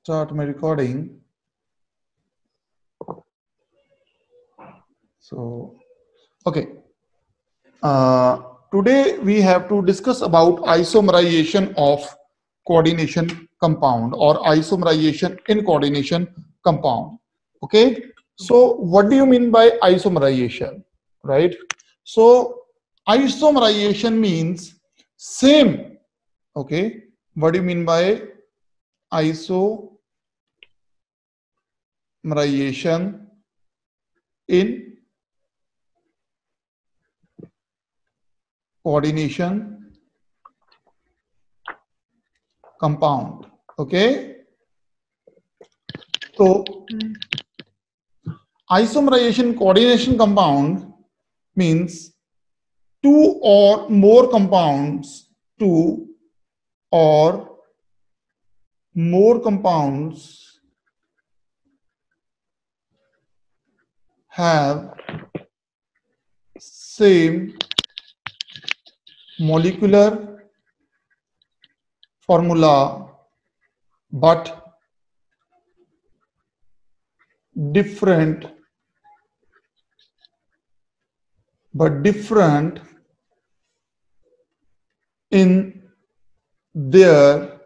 Start my recording. So, okay. Today we have to discuss about isomerization of coordination compound or isomerization in coordination compound. Okay. So, what do you mean by isomerization? Right. So, isomerization means same. Okay. What do you mean by isomerization in coordination compound? Okay, so isomerization coordination compound means two or more compounds have same molecular formula but different in their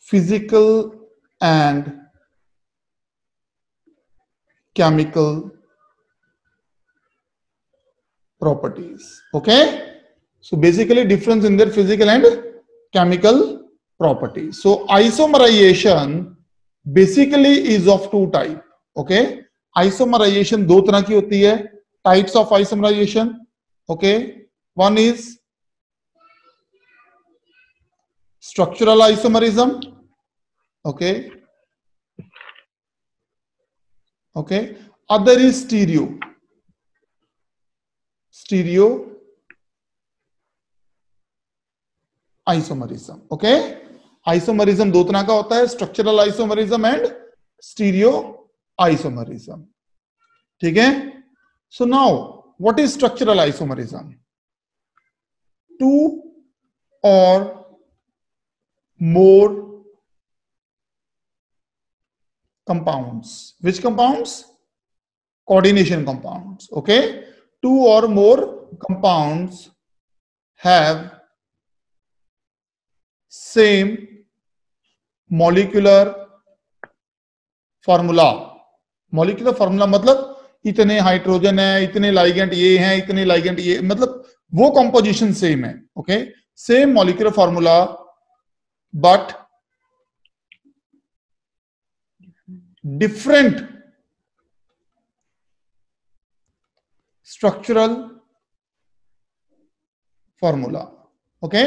physical and chemical properties. Okay, so basically difference in their physical and chemical properties. So isomerization basically is of two type. Okay, isomerization दो तरह की होती है. Types of isomerization. Okay, one is structural isomerism. Okay, other is stereo isomerism. Okay, isomerism दो तरह का होता है, structural isomerism and stereo isomerism. ठीक है. So now what is structural isomerism? Two or more compounds. Which compounds? Coordination compounds. Okay, two or more compounds have same molecular formula. Molecular formula मतलब इतने hydrogen है, इतने ligand ये हैं, इतने ligand ये, मतलब वो कंपोजिशन सेम है. Okay, same molecular formula but different structural formula. Okay,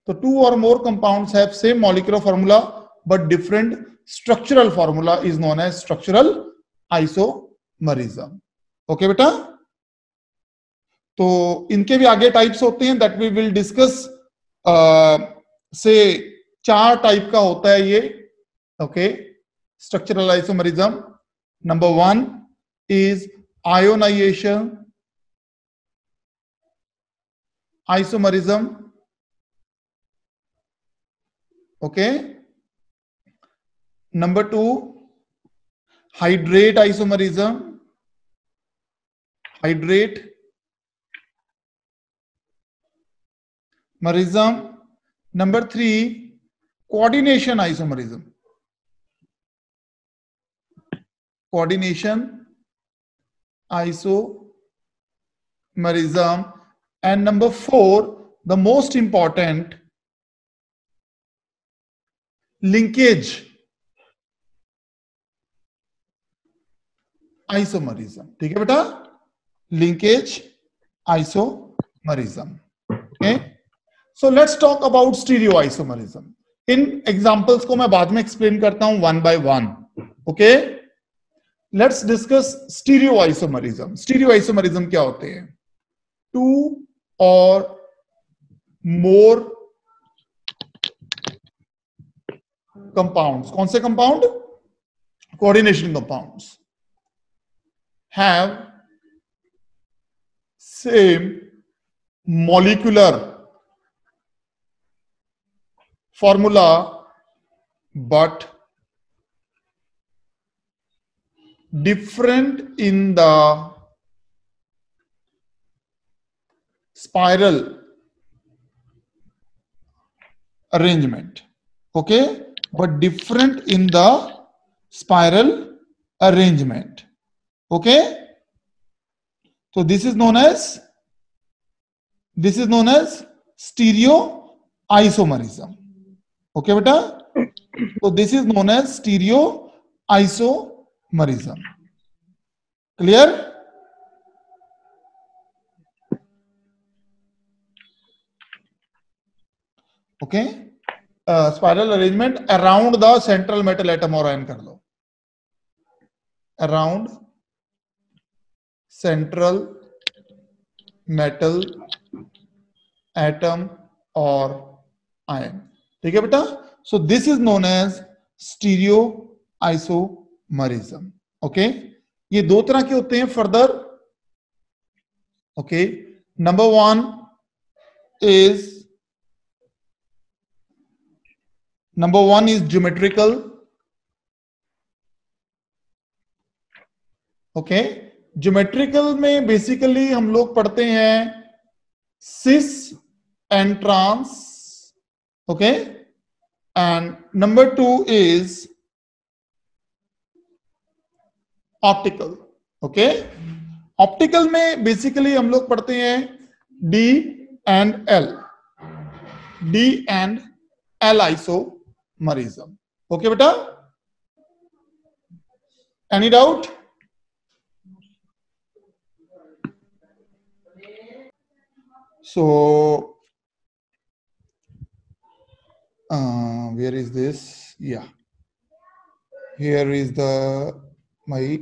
तो टू और more compounds have same molecular formula but different structural formula is known as structural isomerism. Okay बेटा, तो इनके भी आगे टाइप्स होते हैं दैट वी विल डिस्कस. से चार टाइप का होता है ये. Okay, structural isomerism. Number one is ionization isomerism. Okay, number two, hydrate isomerism. Number three, coordination isomerism. And number four, the most important, linkage isomerism. ठीक है बेटा, linkage isomerism. Okay, so let's talk about stereoisomerism. इन examples को मैं बाद में explain करता हूं one by one. Okay, let's discuss stereoisomerism. Stereoisomerism क्या होते हैं? टू और मोर कंपाउंड्स. कौन से compound? Coordination compounds. Have same molecular formula but different in the spiral arrangement. Okay, but different in the spiral arrangement. Okay, so this is known as stereoisomerism. Okay beta, so this is known as stereoisomerism. Clear? Okay, spiral arrangement around the central metal atom और ion कर लो, around central metal atom or ion. ठीक है बेटा? So this is known as stereoisomerism. Okay, ये दो तरह के होते हैं further. Okay, number one is geometrical. Okay, geometrical में बेसिकली हम लोग पढ़ते हैं cis and trans. Okay, and number two is optical. Okay, optical में बेसिकली हम लोग पढ़ते हैं D and L isomerism. Okay बेटा, any doubt? So where is this? Yeah, here is my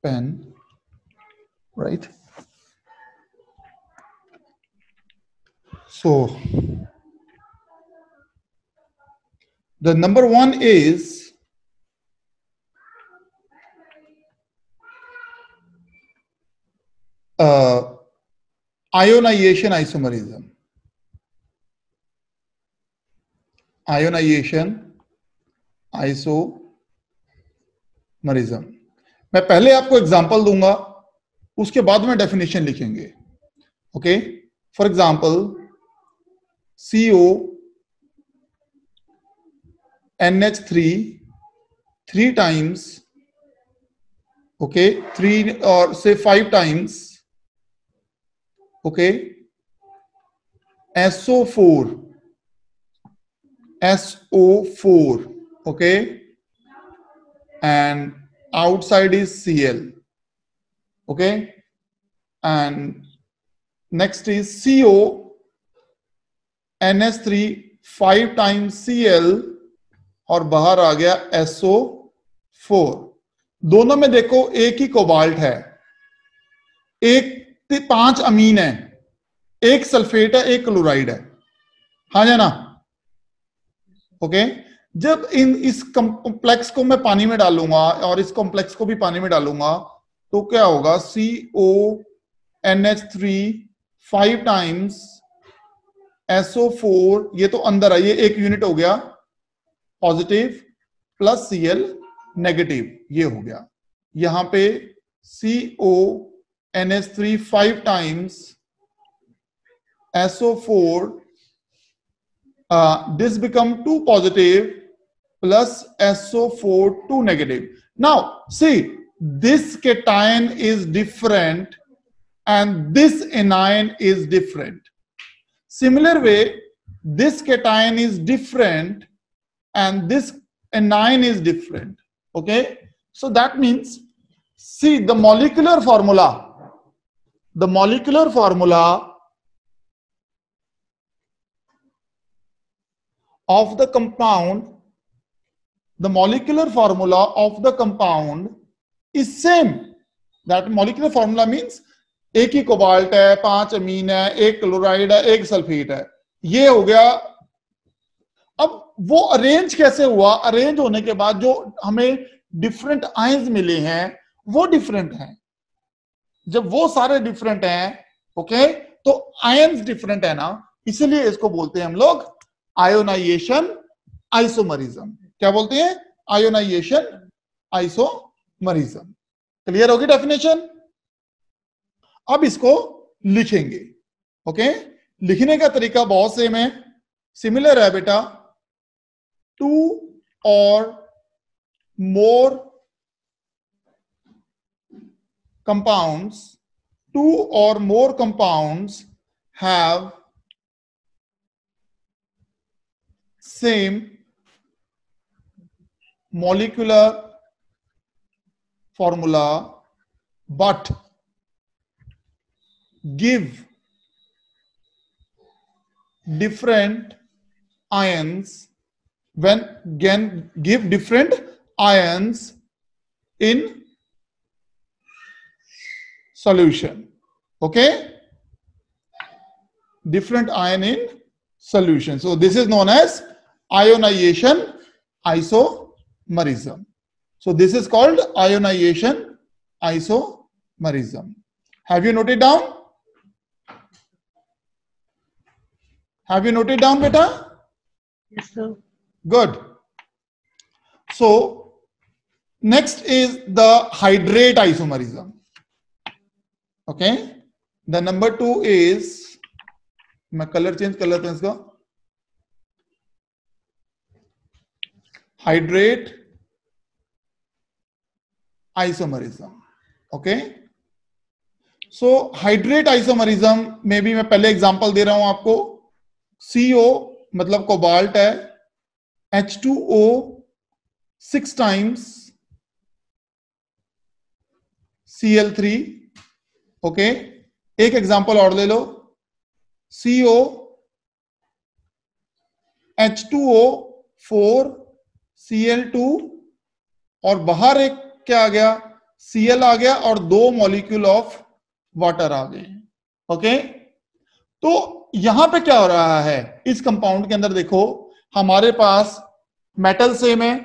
pen, right? So the number one is ionization isomerism. Ionization isomerism. मैं पहले आपको example दूंगा, उसके बाद में डेफिनेशन लिखेंगे. Okay, for example CO NH3 3 times, okay, 3 or say 5 times, okay, SO4, okay, and outside is Cl, okay, and next is CO NH3 5 times Cl और बाहर आ गया SO4. दोनों में देखो एक ही कोबाल्ट है, एक 5 अमीन है, एक सल्फेट है, एक क्लोराइड है. हाँ या ना? ओके, जब इस कॉम्प्लेक्स को मैं पानी में डालूंगा और इस कॉम्प्लेक्स को भी पानी में डालूंगा तो क्या होगा? CONH3 5 टाइम्स SO4, ये तो अंदर है, ये एक यूनिट हो गया पॉजिटिव, प्लस Cl नेगेटिव, ये हो गया. यहां पे CONH3 5 times SO4, this become 2 positive plus SO4 2 negative. Now see, this cation is different and this anion is different. Similar way, this cation is different and this anion is different. Okay, so that means, see, the molecular formula of the compound, is same. That molecular formula means एक ही cobalt है, 5 अमीन है, एक chloride है, एक sulphate है, ये हो गया. अब वो अरेंज कैसे हुआ? अरेंज होने के बाद जो हमें डिफरेंट आयंस मिले हैं वो डिफरेंट हैं. जब वो सारे डिफरेंट हैं, ओके, तो आयंस डिफरेंट है ना, इसलिए इसको बोलते हैं हम लोग आयोनाइजेशन आइसोमरिज्म। क्या बोलते हैं? Ionization isomerism. क्लियर होगी डेफिनेशन? अब इसको लिखेंगे। ओके, लिखने का तरीका बहुत सेम है, सिमिलर है बेटा। टू और मोर compounds, two or more compounds have same molecular formula but give different ions give different ions in solution. Okay, different ion in solution. So this is known as ionization isomerism. So this is called ionization isomerism. Have you noted down? Have you noted down, beta? Yes, sir. Good. So next is the hydrate isomerism. Okay, the number 2 is, मैं colour change कर लेते हैं इसका, hydrate isomerism. Okay, सो hydrate isomerism में भी मैं पहले example दे रहा हूं आपको। CO मतलब कोबाल्ट है, H2O 6 times Cl3। ओके, एक एग्जांपल और ले लो, CO H2O 4 Cl2 और बाहर एक क्या आ गया, Cl आ गया और 2 मॉलिक्यूल ऑफ वाटर आ गए। ओके, तो यहां पे क्या हो रहा है इस कंपाउंड के अंदर? देखो हमारे पास मेटल सेम है।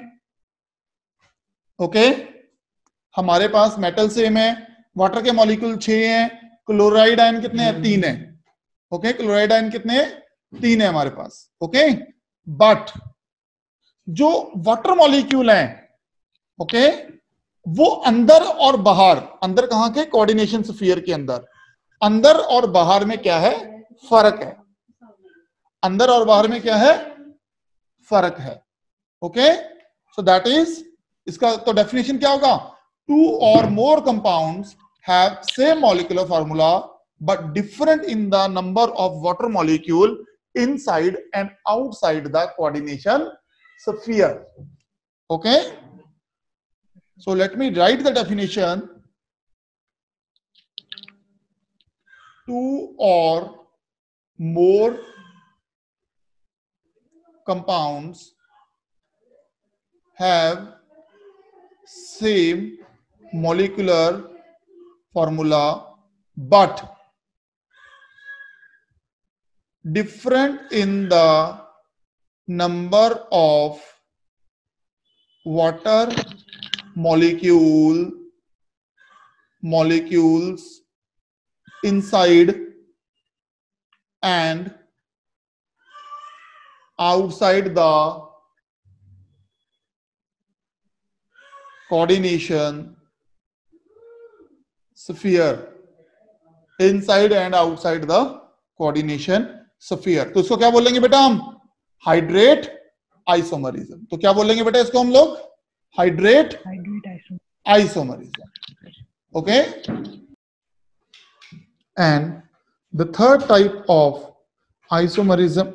ओके, हमारे पास मेटल सेम है, वाटर के मॉलिक्यूल 6 हैं, क्लोराइड आयन कितने हैं? 3 है। ओके, क्लोराइड आयन कितने हैं? 3 है हमारे पास। ओके, बट जो वाटर मॉलिक्यूल हैं, ओके, वो अंदर और बाहर, अंदर कहां के? कोऑर्डिनेशन स्फीयर के अंदर, अंदर और बाहर में क्या है? फर्क है। अंदर और बाहर में क्या है? फर्क है। ओके, सो दैट इज, इसका तो डेफिनेशन क्या होगा? 2 or more compounds have same molecular formula but different in the number of water molecule inside and outside the coordination sphere. Okay, so let me write the definition. 2 or more compounds have same molecular formula but different in the number of water molecules inside and outside the coordination sphere, inside and outside the coordination sphere. तो इसको क्या बोलेंगे बेटा हम? Hydrate isomerism. तो क्या बोलेंगे बेटा इसको हम लोग? Hydrate isomerism. Okay, and the third type of isomerism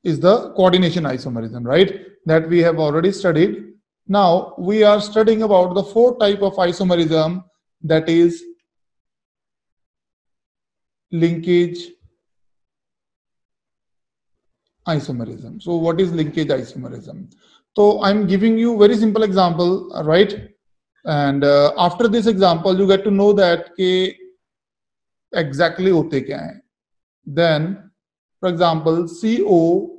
is the coordination isomerism, right? That we have already studied. Now we are studying about the fourth type of isomerism, that is linkage isomerism. So what is linkage isomerism? So I'm giving you very simple example, right? And after this example you get to know that ke exactly होते क्या हैं. Then for example CO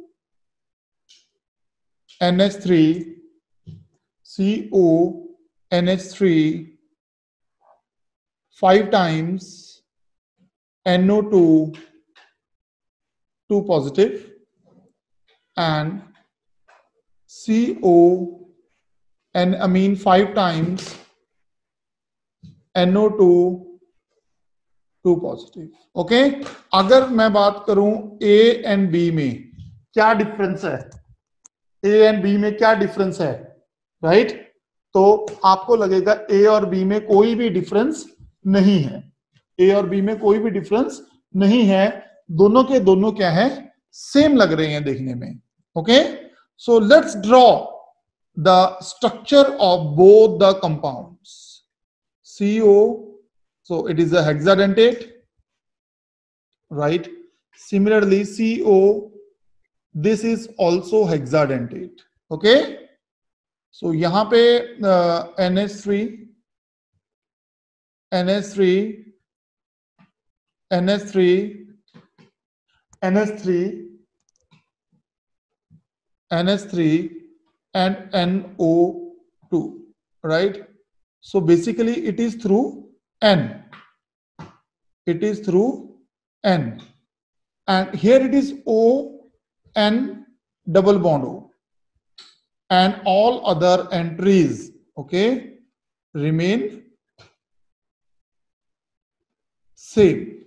NH3 CO NH3 5 times NO2 2 positive and CO and amine 5 times NO2 2 positive. Okay, अगर मैं बात करूं A and B में क्या difference है, A एंड B में क्या डिफरेंस है, राइट? तो आपको लगेगा A और B में कोई भी डिफरेंस नहीं है. A और B में कोई भी डिफरेंस नहीं है, दोनों के दोनों क्या है, सेम लग रहे हैं देखने में. Okay, so let's draw the structure of both the compounds. CO, so it is a hexadentate, right? Similarly, CO, this is also hexadentate. Okay, so यहाँ पे NH3, NH3, NH3, NH3, NH3 and NO2, right? So basically it is through N. It is through N. And here it is O, N, double bond O. And all other entries, okay, remain same.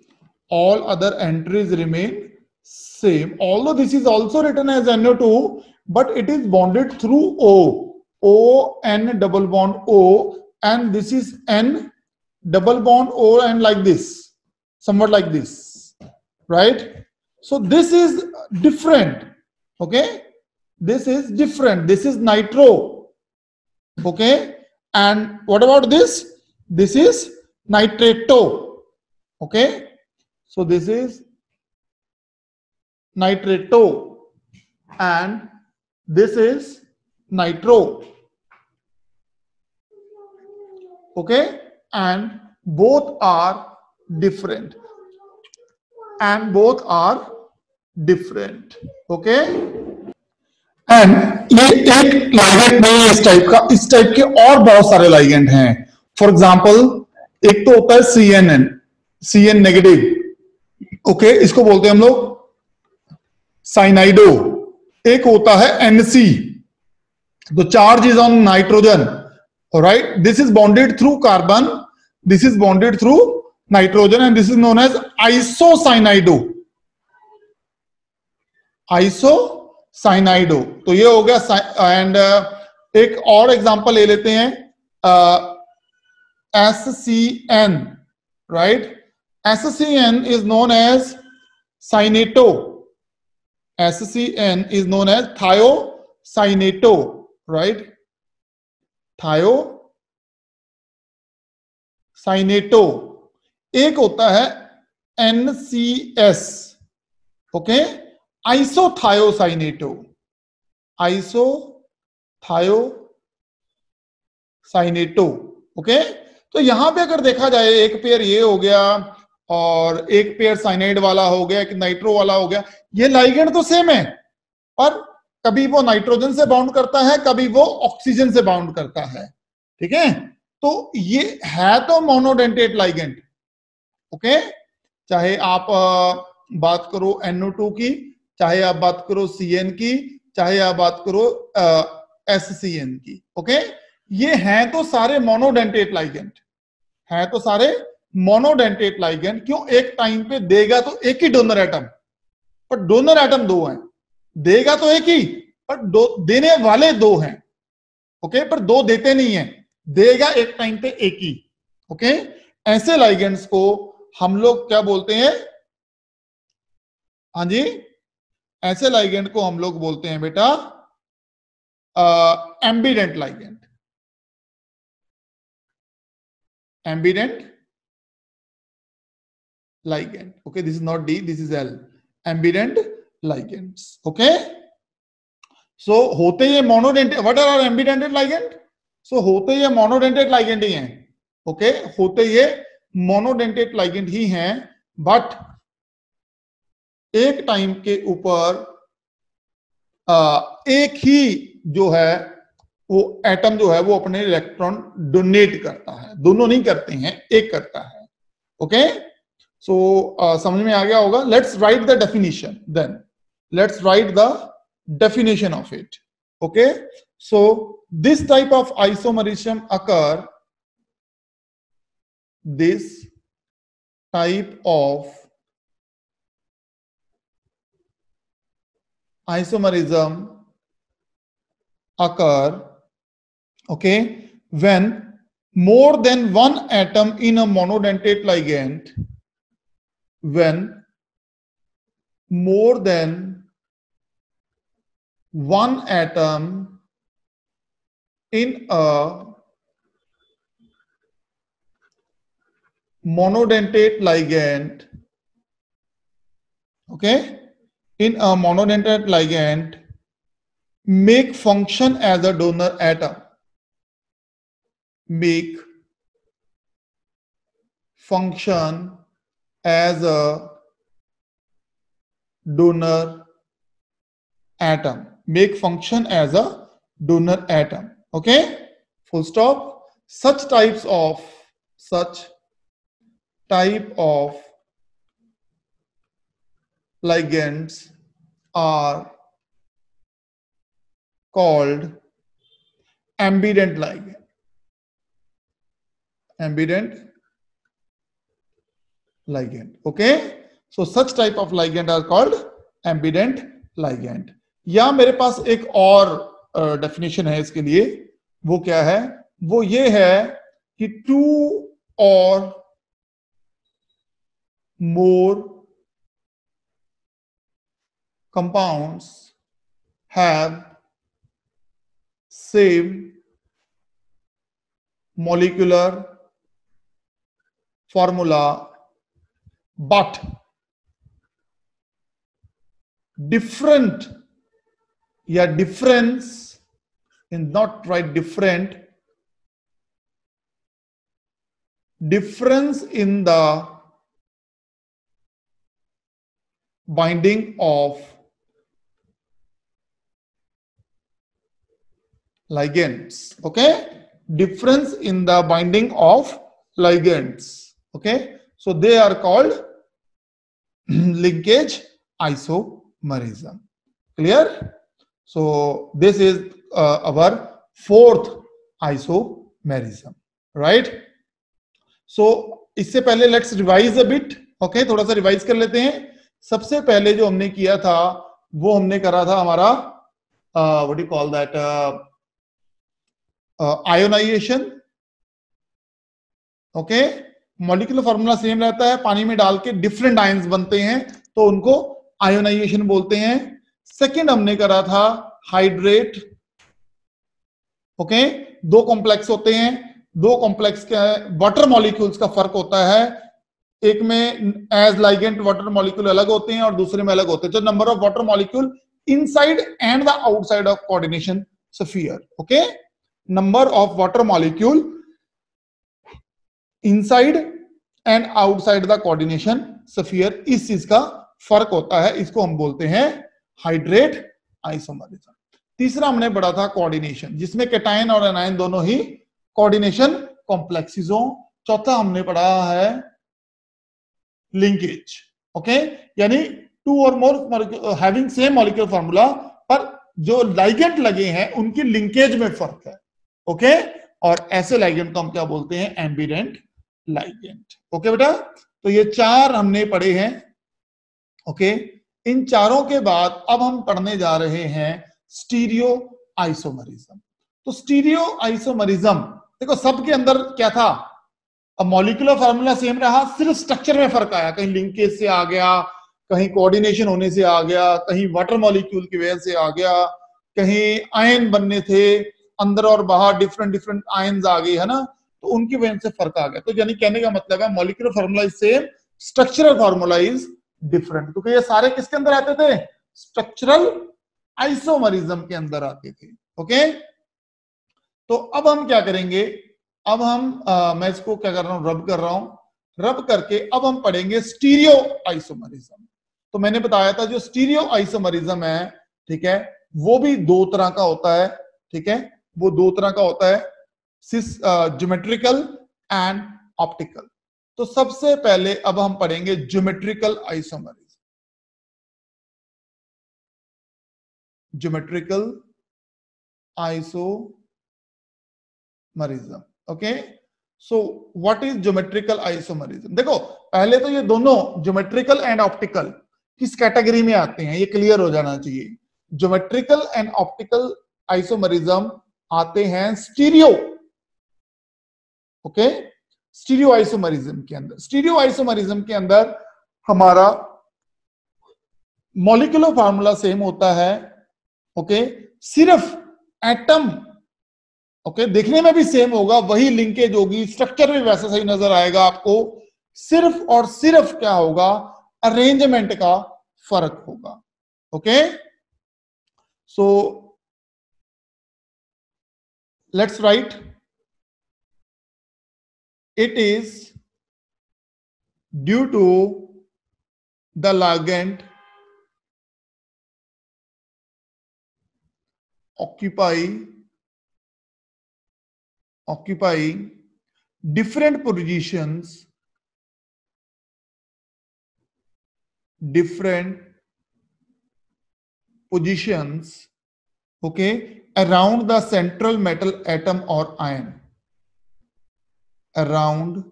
All other entries remain same. Although this is also written as NO2, but it is bonded through O. O, N, double bond O. And this is N double bond O and like this, somewhat like this, right? So this is different. Okay, this is different. This is nitro. Okay, and what about this? This is nitrato. Okay, so this is nitrato and this is nitro. Okay, and both are different, and both are different. Okay, and ये एक ligand नहीं है इस type का, इस type के और बहुत सारे लाइगेंड हैं. फॉर एग्जांपल एक तो होता है CNN, CN नेगेटिव. ओके, इसको बोलते हैं हम लोग साइनाइडो. एक होता है NC, the charge is on nitrogen. All right, this is bonded through carbon, this is bonded through nitrogen, and this is known as isocyanide. Isocyanide. तो ये हो गया. एंड एक और एग्जांपल ले लेते हैं, SCN, right? SCN is known as cyanato. SCN is known as thiocyanato, right? Thiocyanato. एक होता है NCS. ओके, आइसोथायोसाइनेटो. आइसोथायोसाइनेटो. ओके, तो यहां पे अगर देखा जाए एक पेयर ये हो गया और एक पेयर साइनाइड वाला हो गया, एक नाइट्रो वाला हो गया. ये लाइगेंड तो सेम है, पर कभी वो नाइट्रोजन से बाउंड करता है, कभी वो ऑक्सीजन से बाउंड करता है. ठीक है, तो ये है तो मोनोडेंटेट लाइगेंड. ओके, चाहे आप बात करो NO2 की, चाहे आप बात करो CN की, चाहे आप बात करो SCN की. ओके, ये हैं तो सारे मोनोडेंटेट लाइगेंड, हैं तो सारे मोनोडेंटेट लाइगेंड. क्यों? एक टाइम पे देगा तो एक ही डोनर एटम, पर डोनर एटम दो हैं. देगा तो एक ही, पर दो देने वाले दो हैं. ओके, पर दो देते नहीं हैं. देगा एक टाइम पे एक ही. ओके, ऐसे लाइगेंड्स को हम लोग क्या बोलते हैं? हाँ जी, ऐसे लाइगेंड को हम लोग बोलते हैं बेटा ambient ligand. Ambient ligand. Okay, this is not D, this is L. Ambident ligands. Okay, so होते ये monodentate. What are our ambidentate ligand? So होते ये monodentate ligand ही हैं. Okay, होते ये monodentate ligand ही हैं, but एक टाइम के ऊपर एक ही जो है वो एटम जो है वो अपने इलेक्ट्रॉन डोनेट करता है, दोनों नहीं करते हैं, एक करता है। ओके, सो समझ में आ गया होगा। Let's write the definition, then let's write the definition of it. Okay, so this type of isomerism occur, this type of isomerism occur, okay, when more than one atom in a monodentate ligand, when more than one atom in a monodentate ligand, okay, in a monodentate ligand make function as a donor atom, make function as a donor atom, make function as a donor atom. Okay, full stop. Such type of ligands are called ambident ligand. Ambident ligand. Okay, so such type of ligand are called ambident ligand. या मेरे पास एक और definition है इसके लिए, वो क्या है, वो ये है कि टू और मोर compounds have same molecular formula but different, या difference in not right different, difference in the binding of ligands. Okay, difference in the binding of ligands. Okay, so they are called linkage isomerism. Clear? So this is our fourth isomerism, right? So इससे पहले let's revise a bit. Okay, थोड़ा सा revise कर लेते हैं। सबसे पहले जो हमने किया था वो हमने करा था हमारा what do you call that, ionization. Okay, molecular formula same रहता है, पानी में डाल के डिफरेंट आयंस बनते हैं तो उनको आयोनाइजेशन बोलते हैं। सेकंड हमने करा था हाइड्रेट। ओके, दो कॉम्प्लेक्स होते हैं, दो कॉम्प्लेक्स के वाटर मॉलिक्यूल्स का फर्क होता है, एक में एज लाइगेंट वाटर मॉलिक्यूल अलग होते हैं और दूसरे में अलग होते हैं। तो number of water molecule inside and the outside of coordination sphere. Okay, number of water molecule inside and outside the coordination sphere, इस चीज का फर्क होता है, इसको हम बोलते हैं हाइड्रेट आइसोमरिज्म। तीसरा हमने पढ़ा था कोऑर्डिनेशन, जिसमें कैटायन और एनायन दोनों ही कोऑर्डिनेशन कॉम्प्लेक्सेस हो। चौथा हमने पढ़ा है लिंकेज। ओके, यानी टू और मोर हैविंग सेम मॉलिक्यूलर फार्मूला पर जो लाइगेंड लगे हैं उनकी लिंकेज में फर्क है। ओके, और ऐसे लाइगेंड को हम क्या बोलते हैं, एम्बिडेंट लाइगेंड। ओके बेटा, तो ये चार हमने पढ़े हैं। ओके, इन चारों के बाद अब हम पढ़ने जा रहे हैं स्टीरियो आइसोमरिज्म। तो स्टीरियो आइसोमरिज्म देखो, सबके अंदर क्या था, अब मॉलिक्यूलर फार्मूला सेम रहा, सिर्फ स्ट्रक्चर में फर्क आया, कहीं लिंकेज से आ गया, कहीं कोऑर्डिनेशन होने से आ गया, कहीं वाटर मॉलिक्यूल की वजह से आ गया, कहीं आयन बनने थे अंदर और बाहर, डिफरेंट डिफरेंट आयन्स आ गई है ना, तो उनकी वजह से फर्क आ गया। तो यानी कहने का मतलब है molecular formula is same, structural formula is different, क्योंकि ये सारे किसके अंदर आते थे, स्ट्रक्चरल आइसोमरिज्म के अंदर आते थे। ओके, तो अब हम क्या करेंगे, अब हम मैं इसको क्या कर रहा हूं, रब कर रहा हूं, रब करके अब हम पढ़ेंगे स्टीरियो आइसोमरिज्म। तो मैंने बताया था जो स्टीरियो आइसोमरिज्म है, ठीक है, वो भी दो तरह का होता है। ठीक है, वो दो तरह का होता है, ज्योमेट्रिकल एंड ऑप्टिकल। तो सबसे पहले अब हम पढ़ेंगे geometrical isomerism. Geometrical isomerism, okay. So what is geometrical isomerism? देखो पहले तो ये दोनों ज्योमेट्रिकल एंड ऑप्टिकल किस कैटेगरी में आते हैं ये क्लियर हो जाना चाहिए। ज्योमेट्रिकल एंड ऑप्टिकल आइसोमरिज्म आते हैं स्टीरियो, ओके, स्टीरियो आइसोमरिज्म के अंदर। स्टीरियो आइसोमरिज्म के अंदर हमारा मॉलिक्यूलर फार्मूला सेम होता है, ओके, सिर्फ एटम, ओके, देखने में भी सेम होगा, वही लिंकेज होगी, स्ट्रक्चर भी वैसा सही नजर आएगा आपको, सिर्फ और सिर्फ क्या होगा, अरेंजमेंट का फर्क होगा, okay. So let's write, it is due to the ligand occupying different positions okay, around the central metal atom or ion, around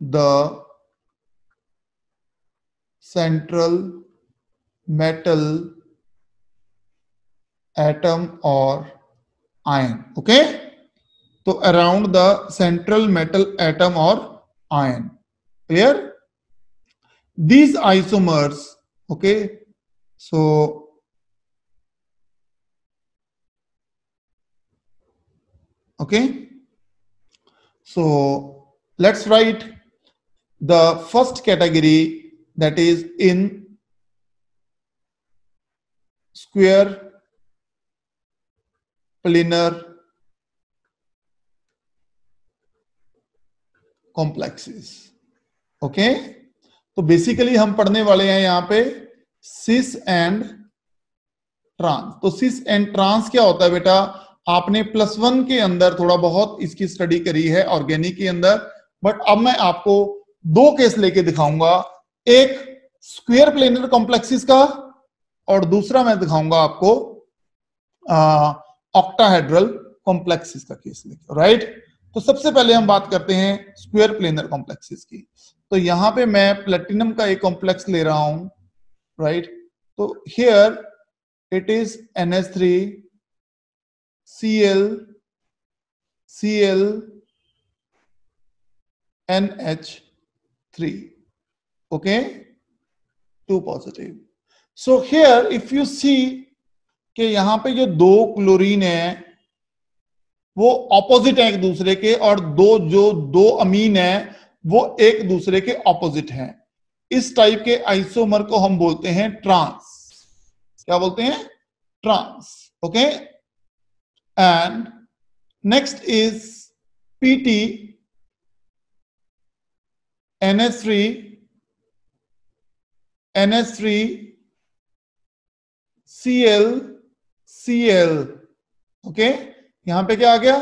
the central metal atom or ion, okay, तो around the central metal atom or ion, clear? These isomers, okay, so okay, so let's write the first category, that is in square planar complexes, okay. तो basically हम पढ़ने वाले हैं यहां पे cis and trans. तो cis and trans क्या होता है बेटा, आपने +1 के अंदर थोड़ा बहुत इसकी स्टडी करी है ऑर्गेनिक के अंदर, बट अब मैं आपको दो केस लेके दिखाऊंगा, एक स्क्वायर प्लेनर कॉम्प्लेक्सिस का और दूसरा मैं दिखाऊंगा आपको ऑक्टाहेड्रल कॉम्प्लेक्सिस का केस लेके, राइट। तो सबसे पहले हम बात करते हैं स्क्वायर प्लेनर कॉम्प्लेक्सिस की। तो यहां पे मैं प्लेटिनम का एक कॉम्प्लेक्स ले रहा हूं, राइट। तो here it is NH3 Cl NH3, okay, 2 positive. So here if you see कि यहां पे जो दो क्लोरीन है वो ऑपोजिट है एक दूसरे के, और दो अमीन है वो एक दूसरे के ऑपोजिट हैं। इस टाइप के आइसोमर को हम बोलते हैं ट्रांस। क्या बोलते हैं? Trans, okay. And next is PT NH3 Cl, okay. यहां पे क्या आ गया?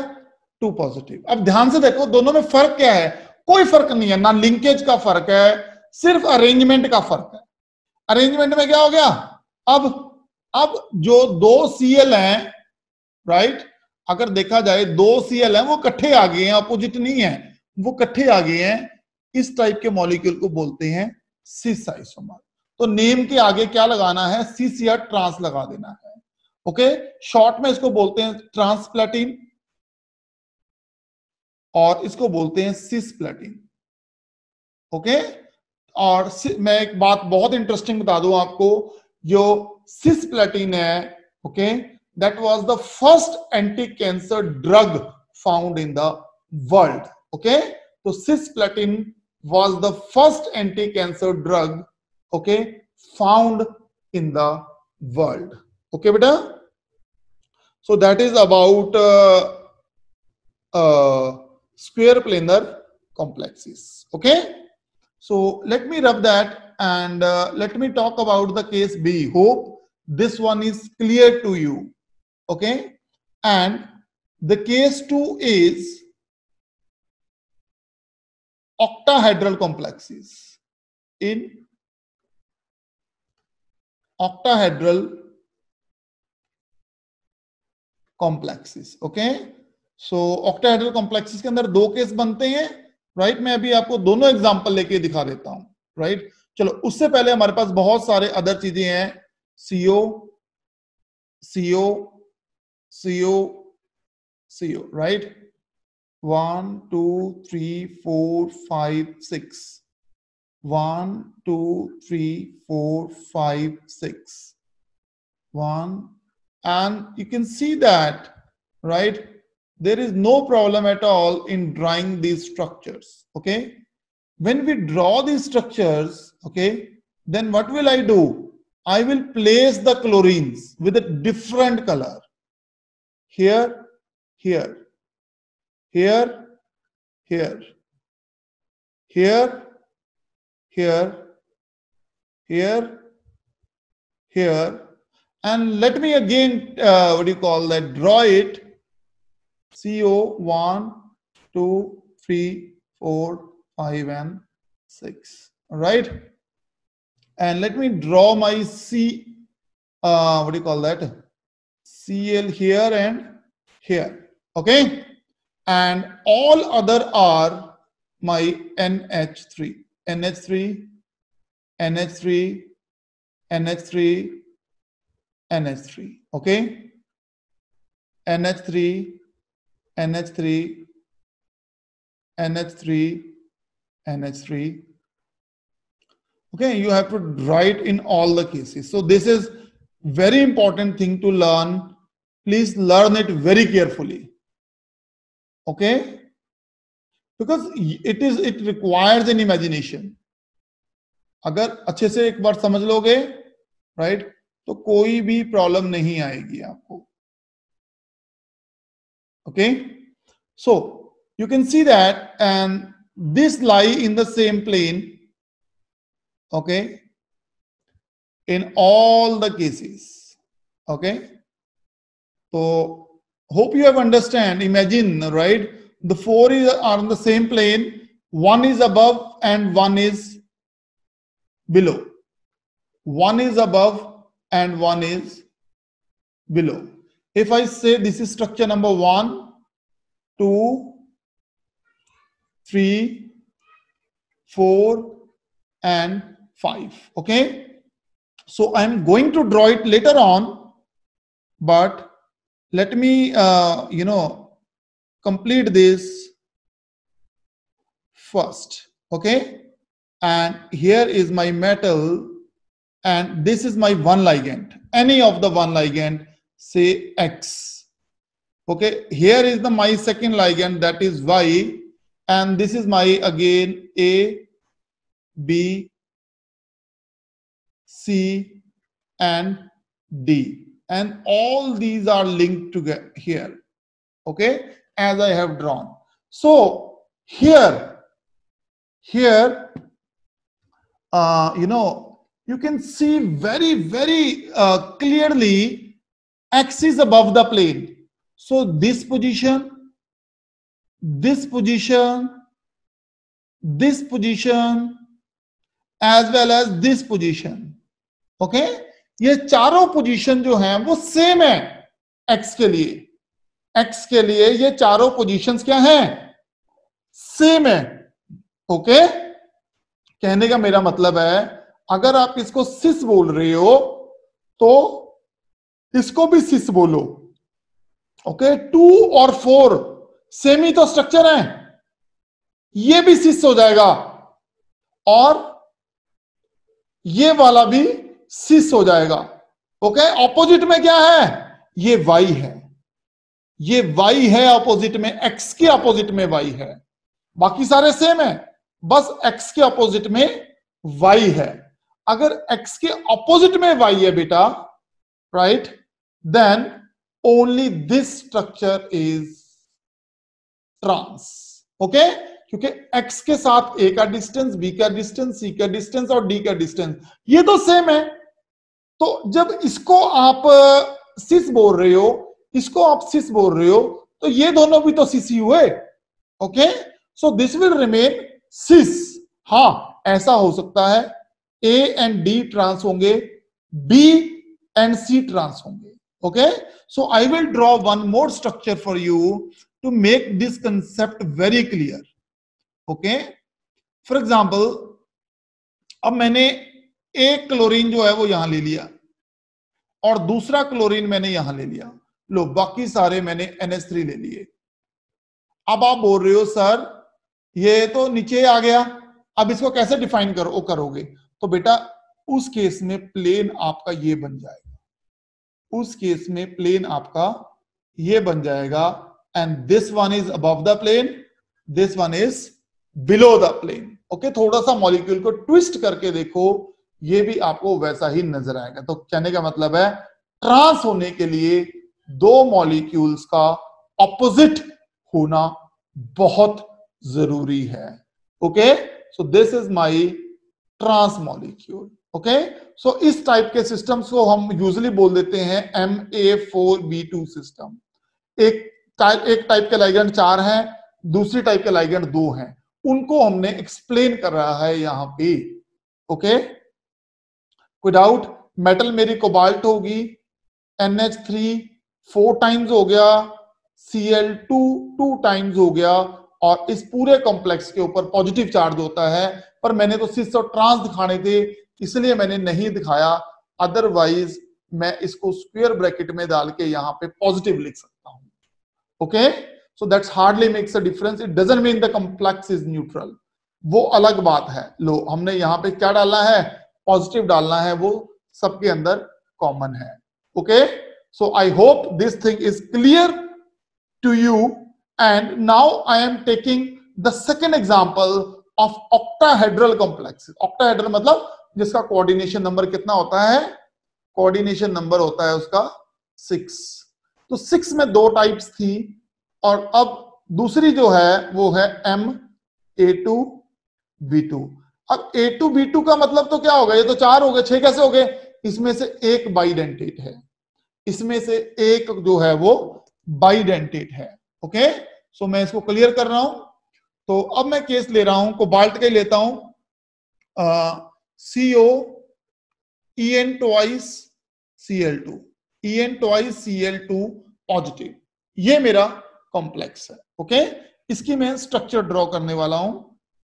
2 पॉजिटिव। अब ध्यान से देखो दोनों में फर्क क्या है? कोई फर्क नहीं है, ना लिंकेज का फर्क है, सिर्फ अरेंजमेंट का फर्क है। अरेंजमेंट में क्या हो गया? अब जो दो Cl हैं, राइट, अगर देखा जाए दो Cl हैं वो इकट्ठे आ गए हैं, अपोजिट नहीं है, वो इकट्ठे आ गए हैं। इस टाइप के मॉलिक्यूल को बोलते हैं सिस आइसोमर। तो नेम के आगे क्या लगाना है? सिस या ट्रांस लगा देना है, ओके। शॉर्ट में इसको बोलते हैं ट्रांसप्लेटिन और इसको बोलते हैं सिसप्लेटिन, ओके। और मैं एक बात बहुत इंटरेस्टिंग बता दूं आपको, जो सिसप्लेटिन है, okay, that was the first anti cancer drug found in the world, okay. तो cisplatin was the first anti cancer drug, okay, found in the world, okay beta. So that is about square planar complexes, okay. So let me rub that and let me talk about the case B. Hope this one is clear to you, okay. And the case 2 is octahedral complexes. In octahedral complexes, okay, so octahedral complexes के अंदर 2 case बनते हैं, right? मैं अभी आपको दोनों example लेके दिखा देता हूं, राइट? चलो उससे पहले हमारे पास बहुत सारे अदर चीजें हैं, CO, CO, CO, CO, right? 1 2 3 4 5 6, 1 2 3 4 5 6, 1, and you can see that, right, there is no problem at all in drawing these structures, okay? When we draw these structures, okay, then what will I do? I will place the chlorines with a different color. Here, here, here, here, here, here, here, here, and let me again, what do you call that, draw it. CO 1 2 3 4 5 and 6, all right? And let me draw my what do you call that, Cl here and here, okay? And all other are my NH3, NH3, NH3, NH3, NH3, okay? NH3, NH3, NH3, NH3, okay? You have to write in all the cases. So this is very important thing to learn. Please learn it very carefully, okay? Because it requires an imagination. अगर अच्छे से एक बार समझ लोगे, right, तो कोई भी problem नहीं आएगी आपको, okay? So you can see that, and this lie in the same plane, okay, in all the cases, okay? So hope you have understand. Imagine, right, the 4 are on the same plane, one is above and one is below, one is above and one is below. If I say this is structure number 1 2 3 4 and 5, okay? So I'm going to draw it later on, but let me complete this first, okay? And here is my metal, and this is my one ligand, any of the one ligand, say X, okay? Here is my second ligand, that is Y, and this is my again A, B, C and D, and all these are linked together here, okay, as I have drawn. So here you can see very clearly X is above the plane. So this position, this position, this position, as well as this position, okay? ये चारों position जो हैं वो same है X के लिए, X के लिए ये चारों पोजीशंस क्या हैं, सेम है, ओके? कहने का मेरा मतलब है, अगर आप इसको सिस बोल रहे हो तो इसको भी सिस बोलो, ओके? 2 और 4 सेम ही तो स्ट्रक्चर है, ये भी सिस हो जाएगा और ये वाला भी सिस हो जाएगा, ओके? ऑपोजिट में क्या है, ये Y है, ये Y है ऑपोजिट में, X के ऑपोजिट में Y है, बाकी सारे सेम है, बस X के ऑपोजिट में Y है. अगर X के ऑपोजिट में Y है बेटा, right, then only this structure is trans, okay? क्योंकि X के साथ A का डिस्टेंस, B का डिस्टेंस, C का डिस्टेंस और D का डिस्टेंस ये तो सेम है. तो जब इसको आप सिस बोल रहे हो, इसको आप सिस बोल रहे हो, तो ये दोनों भी तो सीसी हुए। Okay, so this will remain cis. हाँ, ऐसा हो सकता है ए एंड डी ट्रांस होंगे, बी एंड सी ट्रांस होंगे। Okay, so I will draw one more structure for you to make this concept very clear. Okay, for example अब मैंने एक क्लोरीन जो है वो यहां ले लिया और दूसरा क्लोरीन मैंने यहां ले लिया, लो बाकी सारे मैंने NH3 ले लिए। अब आप बोल रहे हो सर ये तो नीचे आ गया, अब इसको कैसे डिफाइन करोगे? तो बेटा उस केस में प्लेन आपका ये बन जाएगा, उस केस में प्लेन आपका ये बन जाएगा, and this one is above the plane, this one is below the plane. Okay, थोड़ा सा मॉलिक्यूल को ट्विस्ट करके देखो, ये भी आपको वैसा ही नजर आएगा। तो कहने का मतलब है ट्रांस होने के लिए दो मॉलिक्यूल्स का ऑपोजिट होना बहुत जरूरी है। Okay, so this is my trans molecule. Okay, सो इस टाइप के सिस्टम्स को हम यूजुअली बोल देते हैं MA4B2 सिस्टम। एक टाइप के लाइगेंड 4 हैं, दूसरी टाइप के लाइगेंड 2 हैं, उनको हमने एक्सप्लेन कर रहा है यहां पे। ओके, कोई डाउट? मेटल मेरी कोबाल्ट होगी, NH3 4 टाइम्स हो गया, Cl2 2 टाइम्स हो गया, और इस पूरे कॉम्प्लेक्स के ऊपर पॉजिटिव चार्ज होता है। पर मैंने तो सिस और ट्रांस दिखाने थे इसलिए मैंने नहीं दिखाया, अदरवाइज मैं इसको स्क्वायर ब्रैकेट में डाल के यहां पे पॉजिटिव लिख सकता हूं। Okay, so that's hardly makes a difference, it doesn't mean the complex is neutral, वो अलग बात है। लो हमने यहां पे क्या डालना है? पॉजिटिव डालना है, वो सबके अंदर कॉमन है। Okay, so I hope this thing is clear to you, and now I am taking the second example of octahedral complexes। octahedral मतलब जिसका कोऑर्डिनेशन नंबर कितना होता है? कोऑर्डिनेशन नंबर होता है उसका 6। तो 6 में दो टाइप्स थी, और अब दूसरी जो है वो है MA2B2। अब A2B2 का मतलब तो क्या होगा? ये तो 4 हो गए, 6 कैसे हो गए? इसमें से एक बाइडेंटेट है, इसमें से एक जो है वो बाइडेंटेट है। ओके, सो मैं इसको क्लियर कर रहा हूं। तो अब मैं केस ले रहा हूं, कोबाल्ट का ही लेता हूं, CO En twice Cl2, En twice Cl2 positive, ये मेरा कॉम्प्लेक्स है। ओके, इसकी मैं स्ट्रक्चर ड्रॉ करने वाला हूं।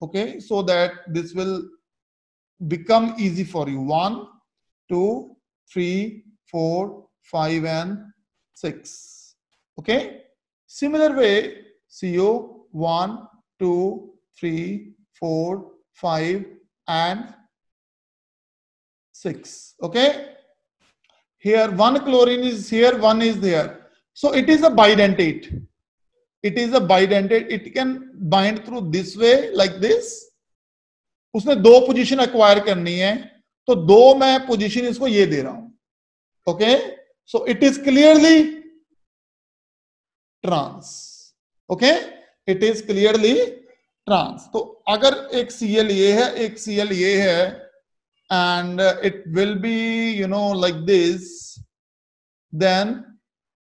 Okay, so that this will become easy for you। 1 2 3 4 5 and 6। okay, similar way CO 1 2 3 4 5 and 6। okay, here one chlorine is here, one is there, so it is a bidentate, it is a bidentate, it can bind through this way like this। उसने दो position acquire करनी है, तो दो मैं position इसको ये दे रहा हूं। Okay, so it is clearly trans. Okay, it is clearly trans. तो अगर एक Cl ये है, एक Cl ये है, and it will be you know like this, then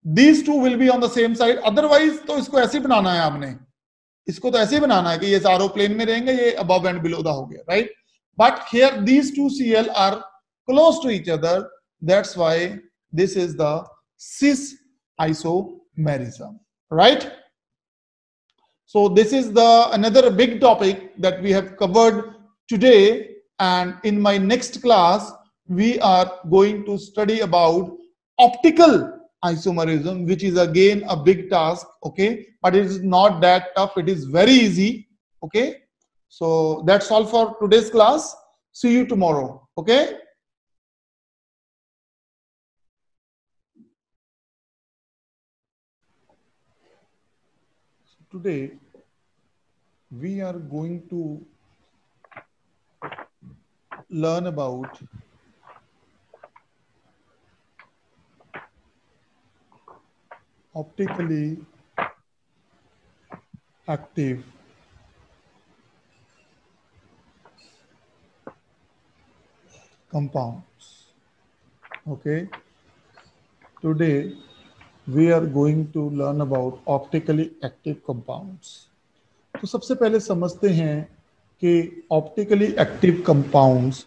these two will be on the same side। Otherwise तो इसको ऐसे बनाना है आपने, इसको तो ऐसे ही बनाना है कि ये चारों प्लेन में रहेंगे, ये अबव एंड बिलो दा हो गया, right? But here these two Cl are close to each other, that's why this is the cis isomerism, right? So this is the another big topic that we have covered today, and in my next class we are going to study about optical isomerism, which is again a big task, okay, but it is not that tough, it is very easy। okay, so that's all for today's class, see you tomorrow। okay, today we are going to learn about optically active compounds। okay, today we are going to learn about optically active compounds. तो सबसे पहले समझते हैं कि optically active compounds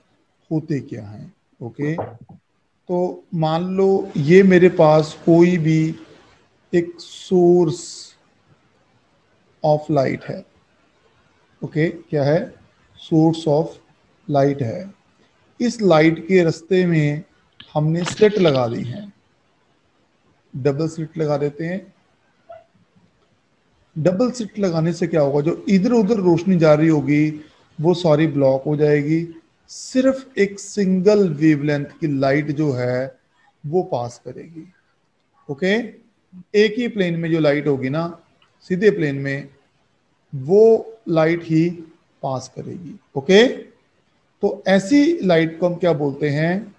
होते क्या हैं। Okay, तो मान लो ये मेरे पास कोई भी एक सोर्स ऑफ लाइट है। ओके, क्या है? सोर्स ऑफ लाइट है। इस लाइट के रास्ते में हमने स्लिट लगा दी है, डबल स्लिट लगा देते हैं। डबल स्लिट लगाने से क्या होगा, जो इधर उधर रोशनी जा रही होगी वो सारी ब्लॉक हो जाएगी। सिर्फ एक सिंगल वेवलेंथ की लाइट जो है वो पास करेगी। ओके, एक ही प्लेन में जो लाइट होगी ना, सीधे प्लेन में, वो लाइट ही पास करेगी। ओके, तो ऐसी लाइट को हम क्या बोलते हैं?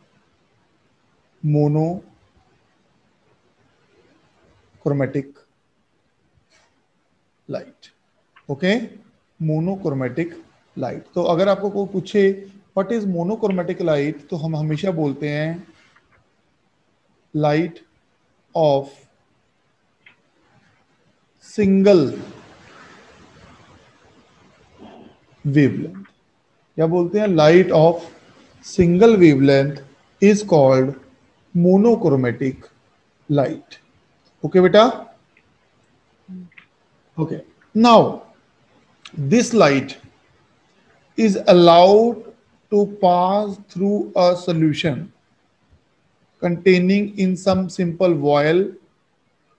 Monochromatic light. Okay, monochromatic light. तो अगर आपको कोई पूछे व्हाट इज मोनोक्रोमेटिक लाइट, तो हम हमेशा बोलते हैं लाइट ऑफ सिंगल वेवलेंथ। क्या बोलते हैं? Light of single wavelength is called monochromatic light. Okay बेटा? Okay, now this light is allowed to pass through a solution containing in some simple vial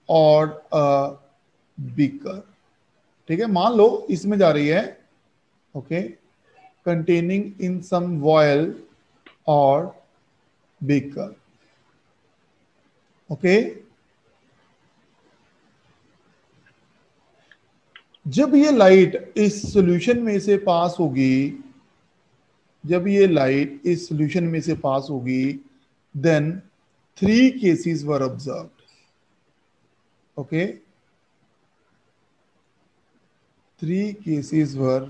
or a beaker। ठीक है, मान लो इसमें जा रही है। Okay, containing in some vial or beaker। Okay, जब ये लाइट इस सॉल्यूशन में से पास होगी, जब ये लाइट इस सॉल्यूशन में से पास होगी, then 3 cases were observed. Okay, 3 cases were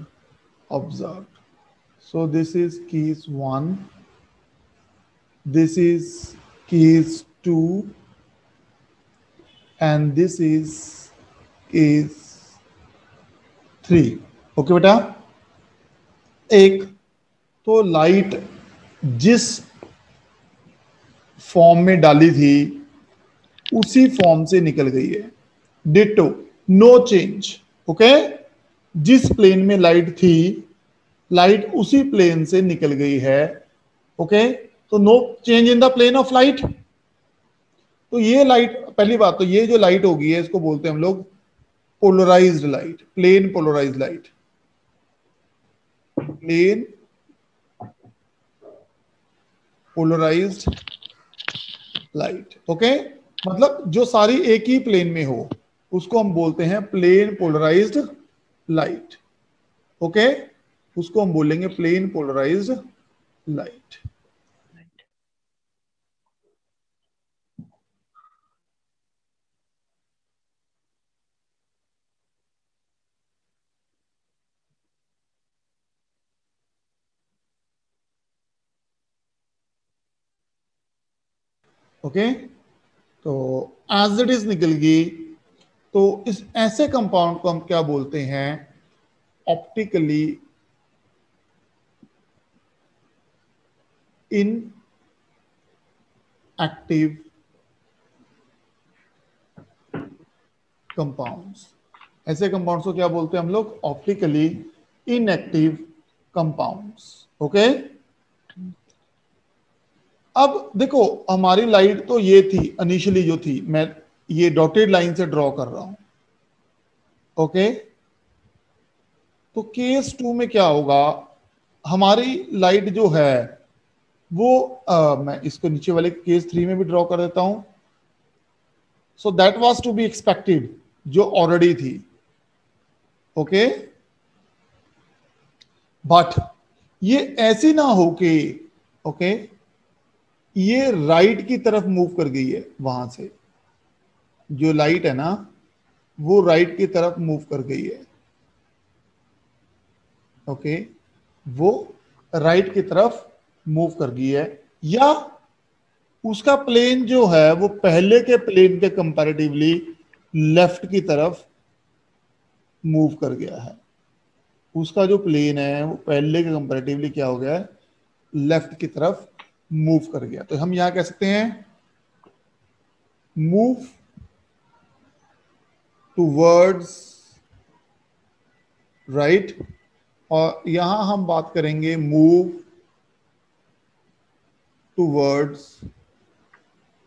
observed। So this is case 1, this is case 2, and this is case 3। Okay बेटा, एक तो लाइट जिस फॉर्म में डाली थी उसी फॉर्म से निकल गई है, डिटो, नो चेंज। ओके, जिस प्लेन में लाइट थी, लाइट उसी प्लेन से निकल गई है। ओके, तो no change in the plane of light. तो ये लाइट, पहली बात तो ये जो लाइट होगी है इसको बोलते हैं हम लोग polarized light, plane polarized light, plane polarized light. Okay, मतलब जो सारी एक ही प्लेन में हो उसको हम बोलते हैं प्लेन पोलराइज्ड लाइट। ओके, उसको हम बोलेंगे प्लेन पोलराइज्ड लाइट। ओके, तो एज इट इज निकल गई। तो इस ऐसे कंपाउंड को हम क्या बोलते हैं? ऑप्टिकली इन एक्टिव कंपाउंड्स। ऐसे कंपाउंड्स को क्या बोलते हैं हम लोग? Optically inactive compounds. ओके, अब देखो हमारी लाइट तो ये थी इनिशियली जो थी, मैं ये डॉटेड लाइन से ड्रॉ कर रहा हूं। ओके, तो केस 2 में क्या होगा? हमारी लाइट जो है वो मैं इसको नीचे वाले केस 3 में भी ड्रॉ कर देता हूं। So that was to be expected, जो ऑलरेडी थी। ओके, बट ये ऐसी ना हो कि ओके ये राइट की तरफ मूव कर गई है, वहां से जो लाइट है ना वो राइट की तरफ मूव कर गई है। ओके, वो राइट की तरफ मूव कर गई है, या उसका प्लेन जो है वो पहले के प्लेन के कंपैरेटिवली लेफ्ट की तरफ मूव कर गया है। उसका जो प्लेन है वो पहले के कंपैरेटिवली क्या हो गया है, लेफ्ट की तरफ मूव कर गया। तो हम यहां कह सकते हैं मूव टूवर्ड्स राइट, और यहां हम बात करेंगे मूव टूवर्ड्स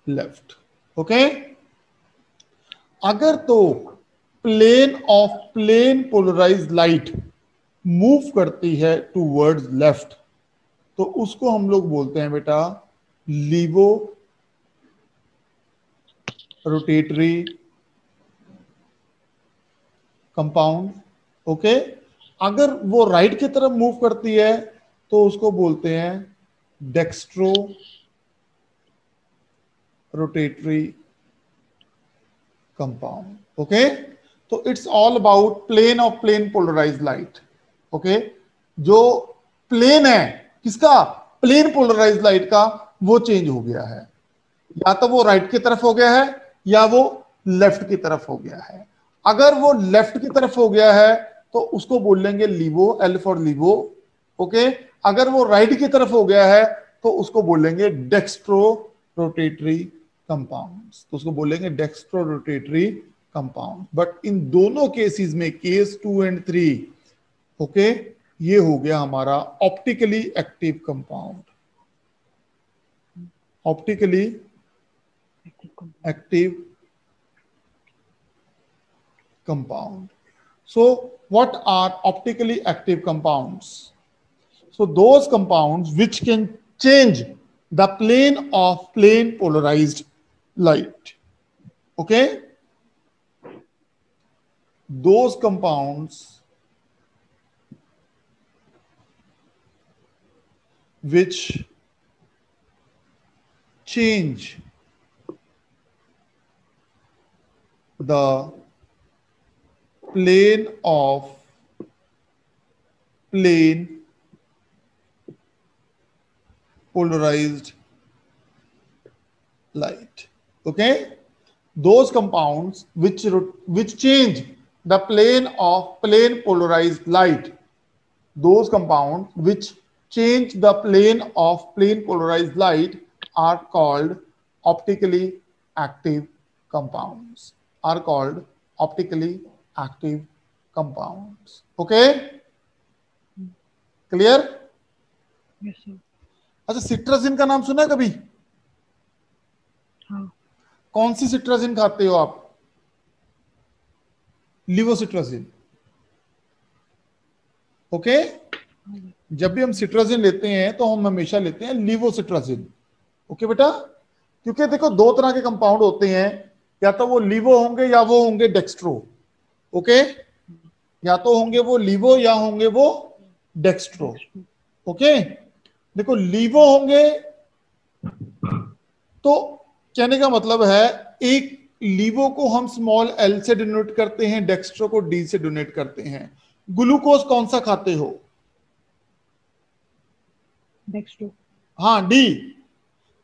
लेफ्ट। ओके, अगर तो plane of plane polarized light move करती है टूवर्ड्स लेफ्ट, तो उसको हम लोग बोलते हैं बेटा लीवो रोटेटरी कंपाउंड। ओके, अगर वो राइट की तरफ मूव करती है तो उसको बोलते हैं डेक्स्ट्रो रोटेटरी कंपाउंड। ओके, तो it's all about plane of plane polarized light. Okay, जो प्लेन है किसका, प्लेन पोलराइज्ड लाइट का, वो चेंज हो गया है, या तो वो राइट की तरफ हो गया है या वो लेफ्ट की तरफ हो गया है। अगर वो लेफ्ट की तरफ हो गया है तो उसको बोल लेंगे लीवो, एल फॉर लीवो। ओके, अगर वो राइट की तरफ हो गया है तो उसको बोलेंगे डेक्स्ट्रो रोटेटरी कंपाउंड्स, तो उसको बोलेंगे dextro rotatory compound. But in दोनों केसेस में, केस 2 एंड 3, ओके, ये हो गया हमारा optically active compound, optically active compound. So what are optically active compounds? So those compounds which can change the plane of plane polarized light. Okay, those compounds which change the plane of plane polarized light. Okay, those compounds which change the plane of plane polarized light, those compounds which change the plane of plane polarized light are called optically active compounds, are called optically active compounds. Okay, clear? Yes, sir. अच्छा, cetirizine का नाम सुना है कभी? हाँ। कौन सी cetirizine खाते हो आप? लिवोसिट्राजिन। ओके, जब भी हम सिट्राजिन लेते हैं तो हम हमेशा लेते हैं लिवोसिट्राजिन। ओके बेटा, क्योंकि देखो दो तरह के कंपाउंड होते हैं, या तो वो लिवो होंगे या वो होंगे डेक्स्ट्रो। ओके, या तो होंगे वो लिवो या होंगे वो डेक्स्ट्रो। ओके, देखो लीवो होंगे तो कहने का है एक लीवो को हम स्मॉल एल से डिनोट करते हैं, डेक्स्ट्रो को डी से डिनोट करते हैं। ग्लूकोज कौन सा खाते हो? डेक्स्ट्रो। हाँ, डी।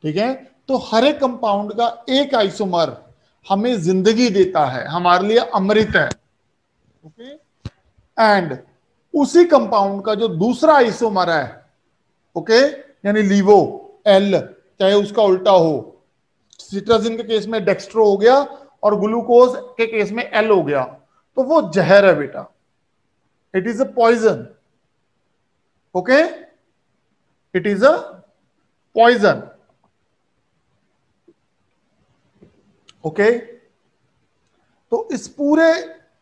ठीक है, तो हर एक कंपाउंड का एक आइसोमर हमें जिंदगी देता है, हमारे लिए अमृत है। ओके, एंड उसी कंपाउंड का जो दूसरा आइसोमर है, ओके, यानी लीवो एल, चाहे उसका उल्टा हो, सिट्राजिन के केस में डेक्स्ट्रो हो गया और ग्लूकोज के केस में एल हो गया, तो वो जहर है बेटा, it is a poison. Okay, it is a poison. Okay, तो इस पूरे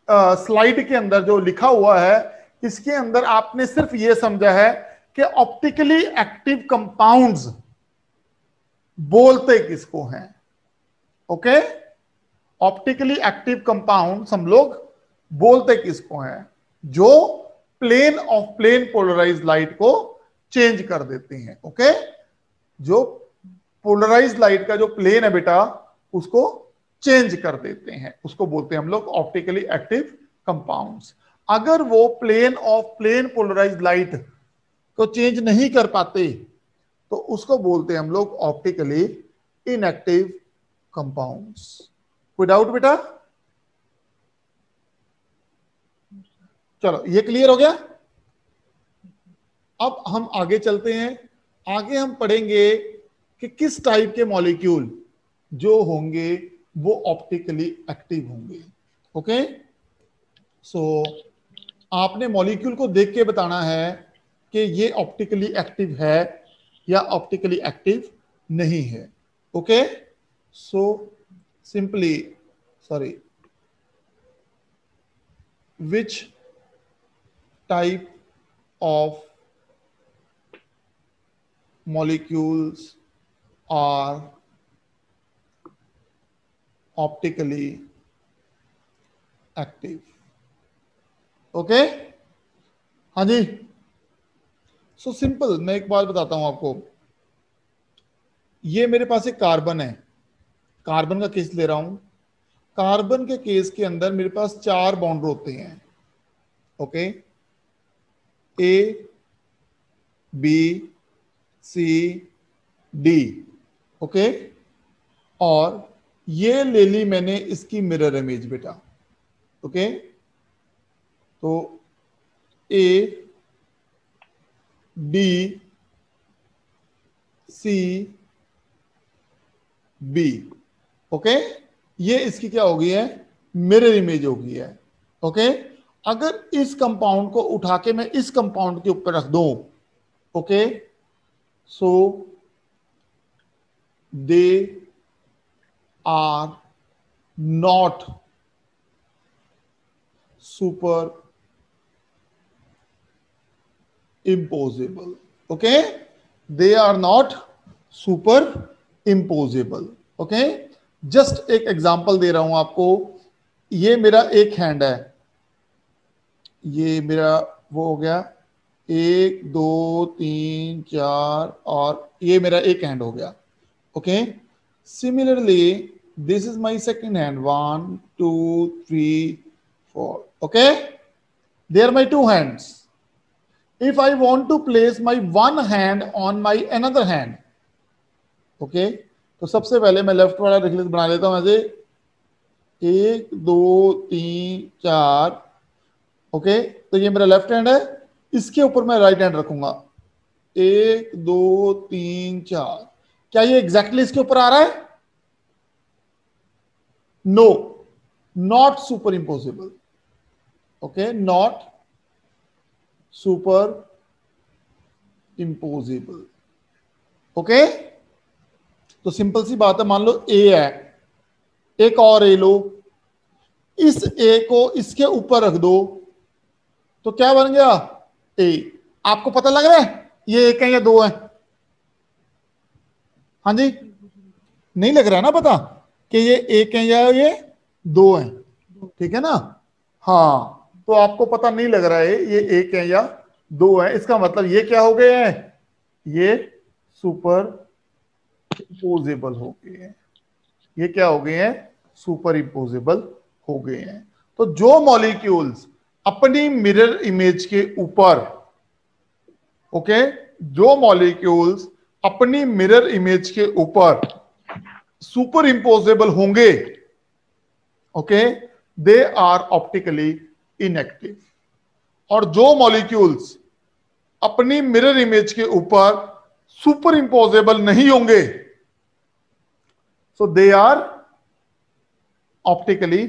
स्लाइड के अंदर जो लिखा हुआ है, इसके अंदर आपने सिर्फ ये समझा है कि ऑप्टिकली एक्टिव कंपाउंड्स बोलते किसको हैं। ओके, ऑप्टिकली एक्टिव कंपाउंड्स हम लोग बोलते किसको हैं? जो plane of plane polarized light को चेंज कर देते हैं। ओके, जो पोलराइज्ड लाइट का जो प्लेन है बेटा, उसको चेंज कर देते हैं, उसको बोलते हैं हम लोग ऑप्टिकली एक्टिव कंपाउंड्स। अगर वो plane of plane polarized light को चेंज नहीं कर पाते तो उसको बोलते हैं हम लोग ऑप्टिकली inactive compounds. कोई डाउट बेटा? चलो ये क्लियर हो गया। अब हम आगे चलते हैं। आगे हम पढ़ेंगे कि किस टाइप के मॉलिक्यूल जो होंगे वो ऑप्टिकली एक्टिव होंगे। ओके, सो आपने मॉलिक्यूल को देख के बताना है कि ये ऑप्टिकली एक्टिव है या ऑप्टिकली एक्टिव नहीं है। Okay, so simply sorry, which type of molecules are optically active? Okay, हाँ जी। सो सिंपल, मैं एक बात बताता हूं आपको। ये मेरे पास एक कार्बन है, कार्बन का केस ले रहा हूं। कार्बन के केस के अंदर मेरे पास 4 बॉन्ड होते हैं। ओके, ए, बी, सी, डी। ओके, और ये ले ली मैंने इसकी मिरर इमेज बेटा। ओके, तो ए, डी, सी, बी। ओके, ये इसकी क्या हो गई है? मिरर इमेज हो गई है। ओके, अगर इस कंपाउंड को उठा के मैं इस कंपाउंड के ऊपर रख दूं, okay, so they are not super imposable. Okay, they are not super imposable. Okay, just एक एग्जांपल दे रहा हूं आपको। ये मेरा एक हैंड है, ये मेरा वो हो गया 1 2 3 4, और ये मेरा एक हैंड हो गया। Okay, similarly this is my second hand, 1 2 3 4। Okay, they are my 2 hands. If I want to place my one hand on my another hand, okay, तो सबसे पहले मैं लेफ्ट वाला रिफ्लेक्स बना लेता हूं ऐसे 1 2 3 4। ओके, तो ये मेरा लेफ्ट हैंड है, इसके ऊपर मैं राइट हैंड रखूंगा 1 2 3 4। क्या ये एग्जैक्टली इसके ऊपर आ रहा है? No, not super impossible. Okay, not super impossible. Okay, तो सिंपल सी बात है, मान लो ए है, एक और ए लो, इस ए को इसके ऊपर रख दो तो क्या बन गया? ए। आपको पता लग रहा है ये एक है या 2 है? हाँ जी, नहीं लग रहा है ना पता कि ये एक है या ये 2 है? ठीक है ना? हाँ, तो आपको पता नहीं लग रहा है ये एक है या 2 है, इसका मतलब ये क्या हो गए हैं? ये सुपर इम्पोजेबल हो गए हैं। ये क्या हो गए हैं? सुपर इम्पोजेबल हो गए हैं। तो जो मॉलिक्यूल्स अपनी मिरर इमेज के ऊपर, ओके, जो मॉलिक्यूल्स अपनी मिरर इमेज के ऊपर सुपर इम्पोजेबल होंगे, okay, they are optically inactive. और जो मॉलिक्यूल्स अपनी मिरर इमेज के ऊपर सुपर इम्पोजेबल नहीं होंगे, so they are optically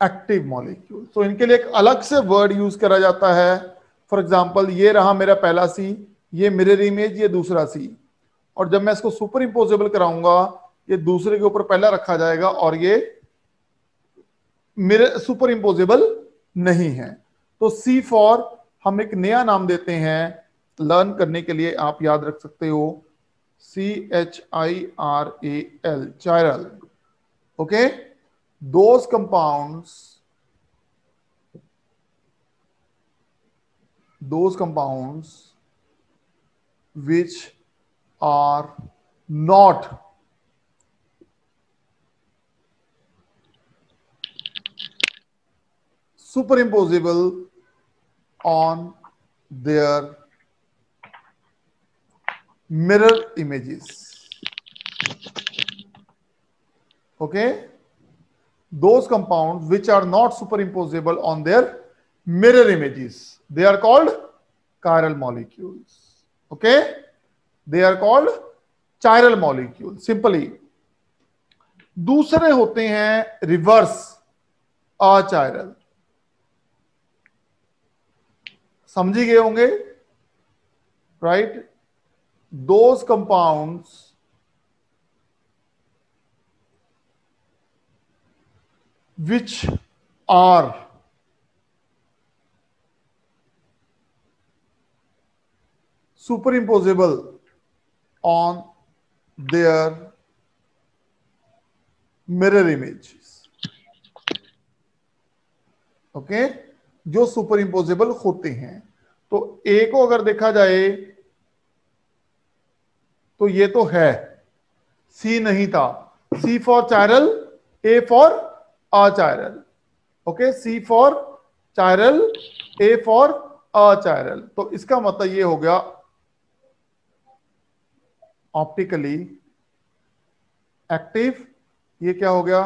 active molecule. तो इनके लिए एक अलग से वर्ड यूज करा जाता है। फॉर एग्जाम्पल, ये रहा मेरा पहला सी, ये मिरर इमेज, ये दूसरा सी, और जब मैं इसको सुपर इम्पोजेबल कराऊंगा, ये दूसरे के ऊपर पहला रखा जाएगा और ये मिरर सुपर इम्पोजेबल नहीं है। तो सी फॉर हम एक नया नाम देते हैं, लर्न करने के लिए आप याद रख सकते हो, CHIRAL, chiral। Okay, those compounds which are not superimposable on their mirror images, Okay, those compounds which are not superimposable on their mirror images, they are called chiral molecules. Okay, they are called chiral molecules simply. दूसरे होते हैं reverse अचायरल, समझी गए होंगे, right? Those compounds which are superimposable on their mirror images. Okay, जो superimposable होते हैं. तो ए को अगर देखा जाए तो ये तो है, सी नहीं था. C for chiral, A for achiral. Okay, C for chiral, A for achiral. तो इसका मतलब ये हो गया ऑप्टिकली एक्टिव. ये क्या हो गया?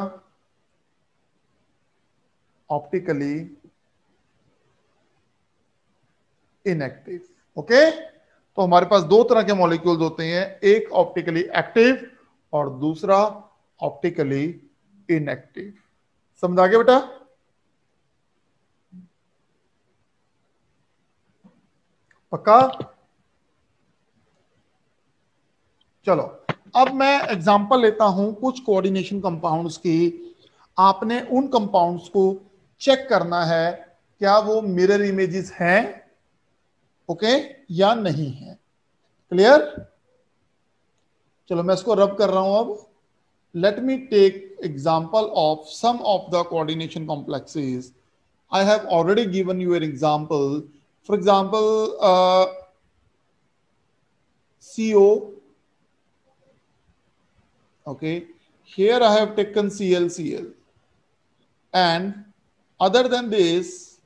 Optically inactive. ओके, तो हमारे पास दो तरह के मॉलिक्यूल्स होते हैं, एक ऑप्टिकली एक्टिव और दूसरा ऑप्टिकली इनएक्टिव. समझा गया बेटा? पक्का? चलो, अब मैं एग्जांपल लेता हूं कुछ कोऑर्डिनेशन कंपाउंड्स की. आपने उन कंपाउंड्स को चेक करना है क्या वो मिरर इमेजेस हैं, ओके, या नहीं है. क्लियर? चलो मैं इसको रब कर रहा हूं. अब let me take example of some of the coordination complexes. I have already given you an example. For example, CO. Okay, here I have taken ClCl, and other than this,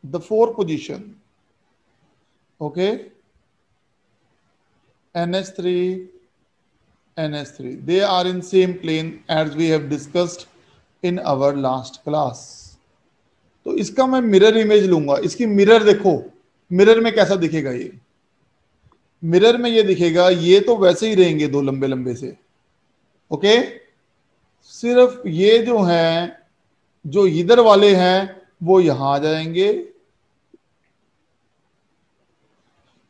the 4th position. Okay, NH3, NH3, they are in same plane as we have discussed in our last class. तो इसका मैं mirror image लूंगा. इसकी mirror देखो, mirror में कैसा दिखेगा. ये मिरर में ये दिखेगा, ये तो वैसे ही रहेंगे दो लंबे लंबे से. ओके, सिर्फ ये जो हैं, जो इधर वाले हैं वो यहां आ जाएंगे,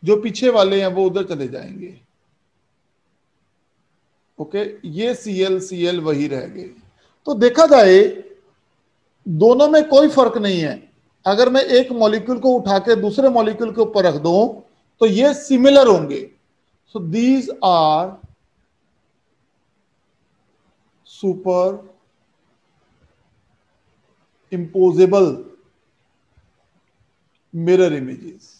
जो पीछे वाले हैं वो उधर चले जाएंगे. ओके, ये Cl वही रह गए. तो देखा जाए दोनों में कोई फर्क नहीं है. अगर मैं एक मॉलिक्यूल को उठा के दूसरे मॉलिक्यूल के ऊपर रख दूं तो ये सिमिलर होंगे. So these are superimposable mirror images.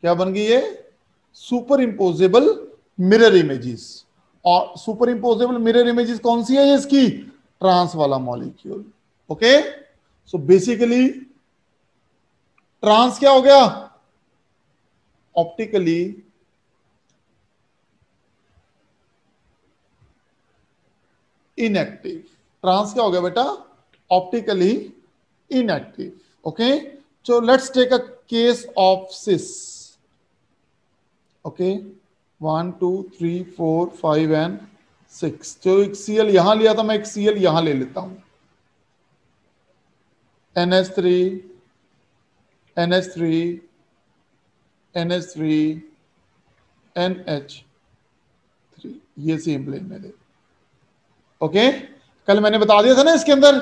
क्या बन गई है? Superimposable mirror images. और सुपर इम्पोजेबल मिरर इमेजेस कौन सी है? ये इसकी ट्रांस वाला molecule. Okay, so basically trans क्या हो गया? Optically inactive. ट्रांस क्या हो गया बेटा? Optically inactive. Okay, so let's take a case of cis. Okay, 1 2 3 4 5 and 6. जो एक Cl यहां लिया था, मैं एक Cl यहां ले लेता हूं. NH3, NH3, NH3, NH3, ये सेम प्लेन में दे. ओके, कल मैंने बता दिया था ना इसके अंदर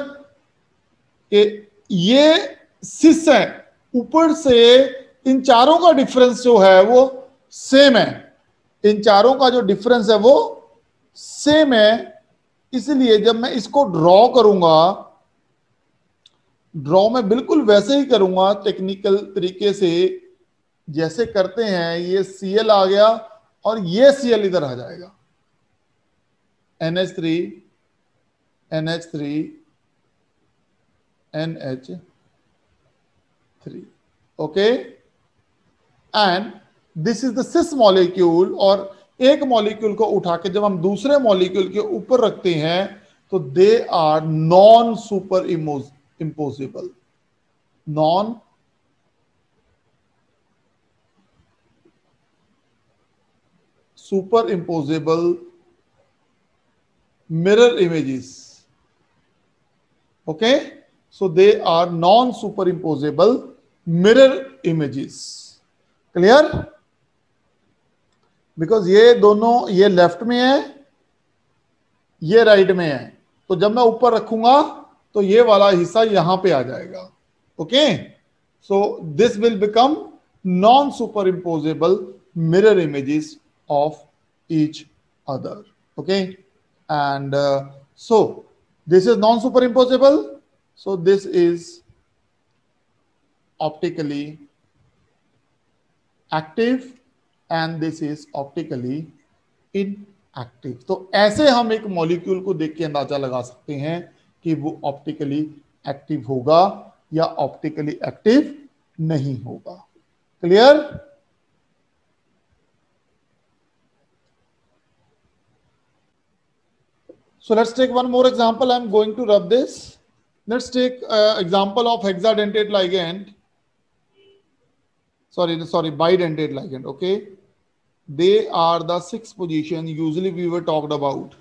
कि ये सिस है. ऊपर से इन चारों का डिफरेंस जो है वो सेम है. इन चारों का जो डिफरेंस है वो सेम है. इसलिए जब मैं इसको ड्रॉ करूंगा, ड्रॉ में बिल्कुल वैसे ही करूंगा टेक्निकल तरीके से जैसे करते हैं. ये Cl आ गया और ये Cl इधर आ जाएगा. NH3, NH3, NH3. Okay, and this is the cis molecule. और एक मॉलिक्यूल को उठा के जब हम दूसरे मॉलिक्यूल के ऊपर रखते हैं तो they are non superimposable, non superimposable mirror images. Okay, so they are non superimposable mirror images. Clear? Because ये दोनों, ये लेफ्ट में है, ये राइट में है, तो जब मैं ऊपर रखूंगा तो ये वाला हिस्सा यहां पे आ जाएगा. Okay, so this will become non superimposable mirror images of each other. Okay, and so this is non superimposable, so this is optically active and this is optically inactive. तो ऐसे हम एक मॉलिक्यूल को देख के अंदाजा लगा सकते हैं कि वो ऑप्टिकली एक्टिव होगा या ऑप्टिकली एक्टिव नहीं होगा. Clear? So let's take one more example. I'm going to rub this. Let's take example of hexadentate ligand. Sorry, bidentate ligand. Okay, they are the 6th position usually we were talked about.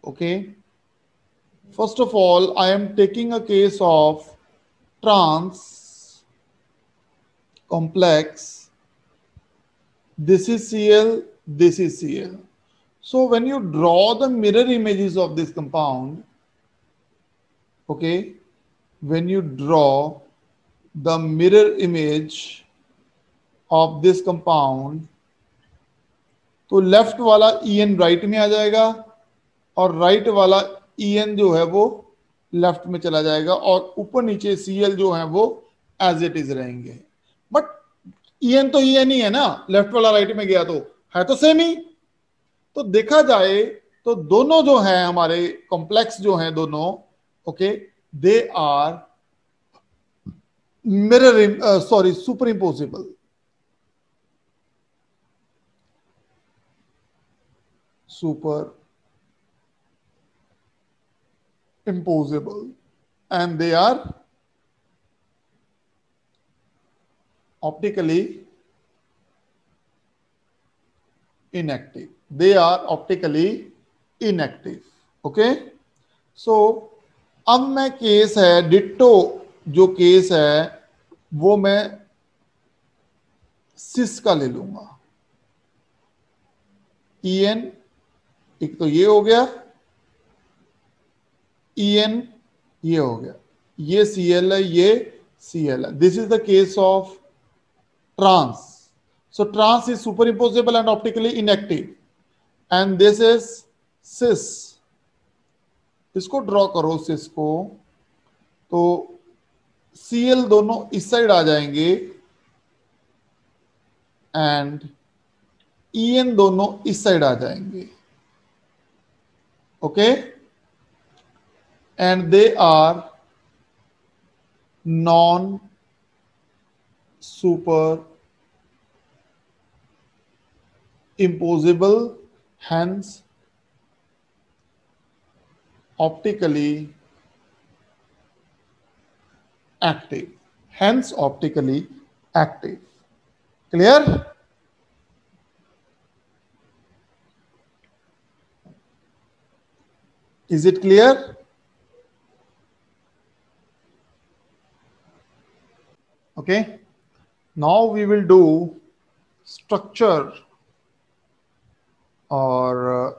Okay, first of all, I am taking a case of trans complex. This is Cl, this is Cl. So when you draw the mirror images of this compound, okay, when you draw the mirror image of this compound, तो left वाला En right में आ जाएगा और right वाला En जो है वो left में चला जाएगा और ऊपर नीचे Cl जो है वो एज इट इज रहेंगे. बट En तो En ही है ना, लेफ्ट वाला राइट में गया तो है तो सेम ही. तो देखा जाए तो दोनों जो हैं हमारे कॉम्प्लेक्स जो हैं दोनों, okay, they are mirror superimposable. Super imposable and they are optically inactive. They are optically inactive. Okay, so अब मैं केस है डिट्टो, जो केस है वो मैं सिस का ले लूंगा. En एक तो ये हो गया, En ये हो गया, ये Cl है, ये Cl है. This is the case of trans. So trans is superimposable and optically inactive, and this is cis. इसको ड्रॉ करो cis को, तो Cl दोनों इस साइड आ जाएंगे एंड En दोनों इस साइड आ जाएंगे. Okay, and they are non super imposable, hence optically active. Hence optically active. Clear? Is it clear? Okay. Now we will do structure or